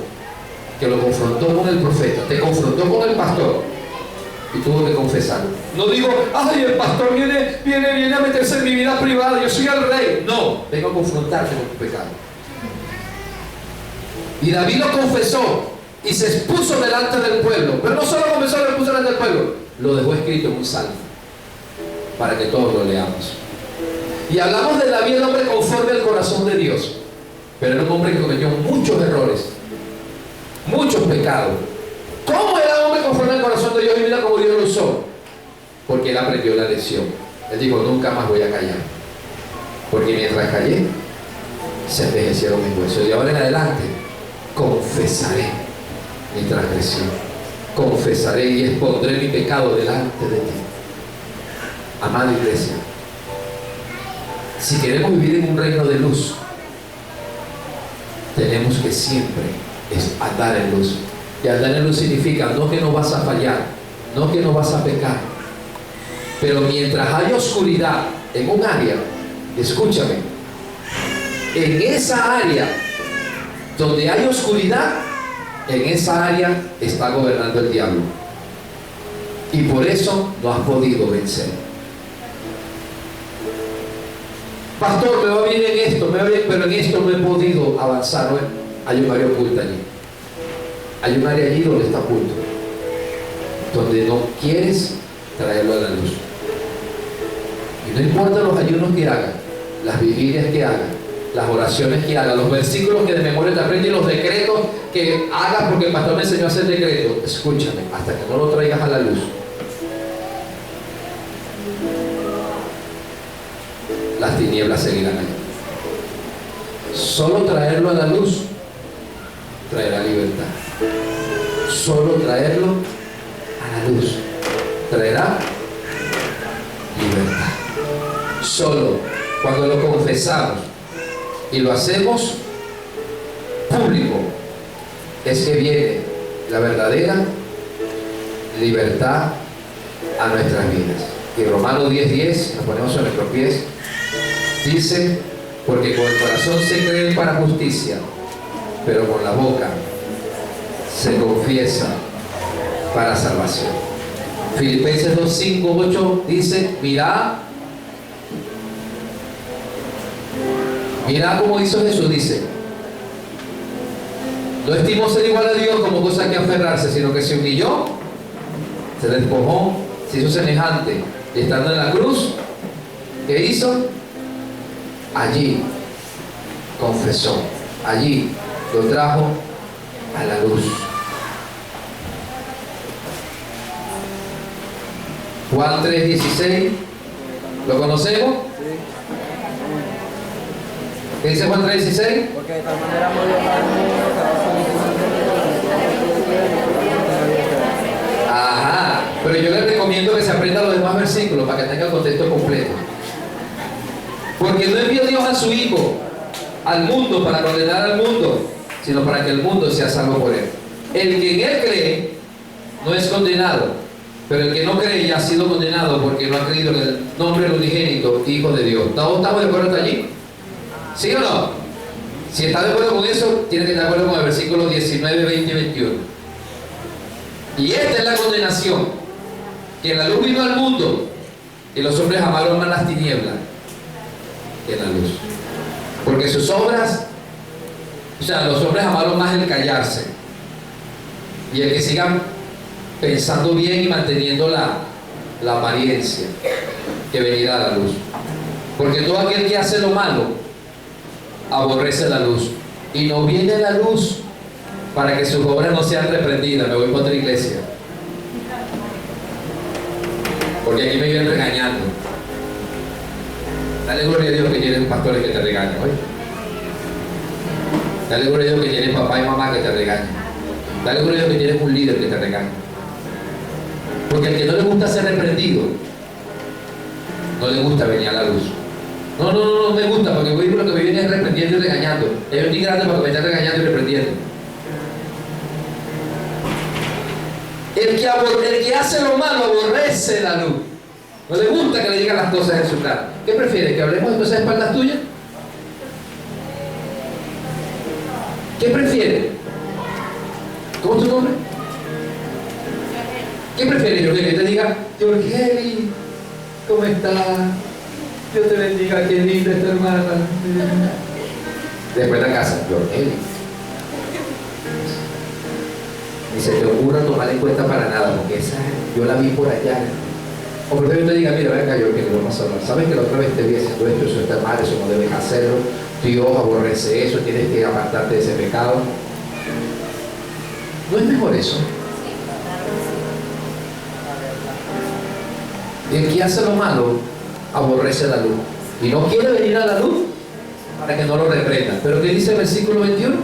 que lo confrontó con el profeta, te confrontó con el pastor y tuvo que confesarlo. No digo, ay, el pastor viene a meterse en mi vida privada, yo soy el rey. No, vengo a confrontarte con tu pecado. Y David lo confesó y se expuso delante del pueblo, pero no solo confesó, lo expuso delante del pueblo, lo dejó escrito en un salmo para que todos lo leamos. Y hablamos de David, el hombre conforme al corazón de Dios, pero era un hombre que cometió muchos errores, muchos pecados. ¿Cómo era hombre conforme al corazón de Dios? Y mira cómo Dios lo usó, porque él aprendió la lección. Él dijo, nunca más voy a callar, porque mientras callé se envejecieron mis huesos. Y ahora en adelante confesaré mi transgresión, confesaré y expondré mi pecado delante de ti. Amada iglesia, si queremos vivir en un reino de luz, tenemos que siempre andar en luz. Y andar en luz significa no que no vas a fallar, no que no vas a pecar, pero mientras haya oscuridad en un área, escúchame, en esa área donde hay oscuridad, en esa área está gobernando el diablo, y por eso no has podido vencer. Pastor, me va bien en esto, me va bien, pero en esto no he podido avanzar. Hay un área oculta allí. Hay un área allí donde está oculto, donde no quieres traerlo a la luz. Y no importa los ayunos que hagas, las vigilias que hagas, las oraciones que hagas, los versículos que de memoria te aprendes y los decretos que hagas, porque el pastor me enseñó a hacer decretos. Escúchame, hasta que no lo traigas a la luz, las tinieblas seguirán allí. Solo traerlo a la luz traerá libertad. Solo traerlo a la luz traerá libertad. Solo cuando lo confesamos y lo hacemos público es que viene la verdadera libertad a nuestras vidas. Y Romanos 10:10, nos ponemos en nuestros pies, dice: porque con el corazón se cree para justicia, pero con la boca se confiesa para salvación. Filipenses 2:5-8 dice: mirad como hizo Jesús, dice: No estimó ser igual a Dios como cosa que aferrarse, sino que se humilló, se despojó, se hizo semejante. Y estando en la cruz, ¿qué hizo? Allí confesó, allí lo trajo a la luz. Juan 3:16, ¿lo conocemos? ¿Qué dice Juan 3:16? Porque de tal manera amó Dios al mundo que ha dado su Hijo. Ajá, pero yo les recomiendo que se aprendan los demás versículos para que tengan el contexto completo. Porque no envió Dios a su Hijo al mundo para condenar al mundo, sino para que el mundo sea salvo por él. El que en él cree no es condenado, pero el que no cree ya ha sido condenado porque no ha creído en el nombre del unigénito Hijo de Dios. ¿Todos estamos de acuerdo hasta allí? ¿Sí o no? Si está de acuerdo con eso, tiene que estar de acuerdo con el versículo 19, 20 y 21. Y esta es la condenación, que la luz vino al mundo y los hombres amaron más las tinieblas que la luz, porque sus obras, o sea, los hombres amaron más el callarse y el que sigan pensando bien y manteniendo la apariencia que venir a la luz, porque todo aquel que hace lo malo aborrece la luz y no viene a la luz para que sus obras no sean reprendidas. Me voy para otra iglesia, porque aquí me vienen regañando. Dale gloria a Dios que tienen pastores que te regañan, ¿oye? Dale gloria a Dios que tienes papá y mamá que te regañan. Dale gloria a Dios que tienes un líder que te regaña. Porque al que no le gusta ser reprendido, no le gusta venir a la luz. No me gusta, porque voy por lo que me viene reprendiendo y regañando. Yo estoy grande para que me estén regañando y reprendiendo. El que hace lo malo aborrece la luz. No le gusta que le digan las cosas en su cara. ¿Qué prefiere? ¿Que hablemos de cosas a espaldas tuyas? ¿Qué prefiere? ¿Cómo es tu nombre? ¿Qué prefiere, Jorgeli? Que te diga, Jorgeli, ¿cómo estás? Dios te bendiga, qué linda esta hermana. Después de la casa, Jorgeli. Ni se te ocurra tomar en cuenta para nada, porque esa yo la vi por allá. O por ejemplo, yo te diga, mira, venga, Jorgeli, vamos a hablar. ¿Sabes que la otra vez te vi haciendo esto? Eso está mal, eso no debes hacerlo. Dios aborrece eso, tienes que apartarte de ese pecado. ¿No es mejor eso? El que hace lo malo aborrece la luz y no quiere venir a la luz para que no lo reprendan. Pero ¿qué dice el versículo 21?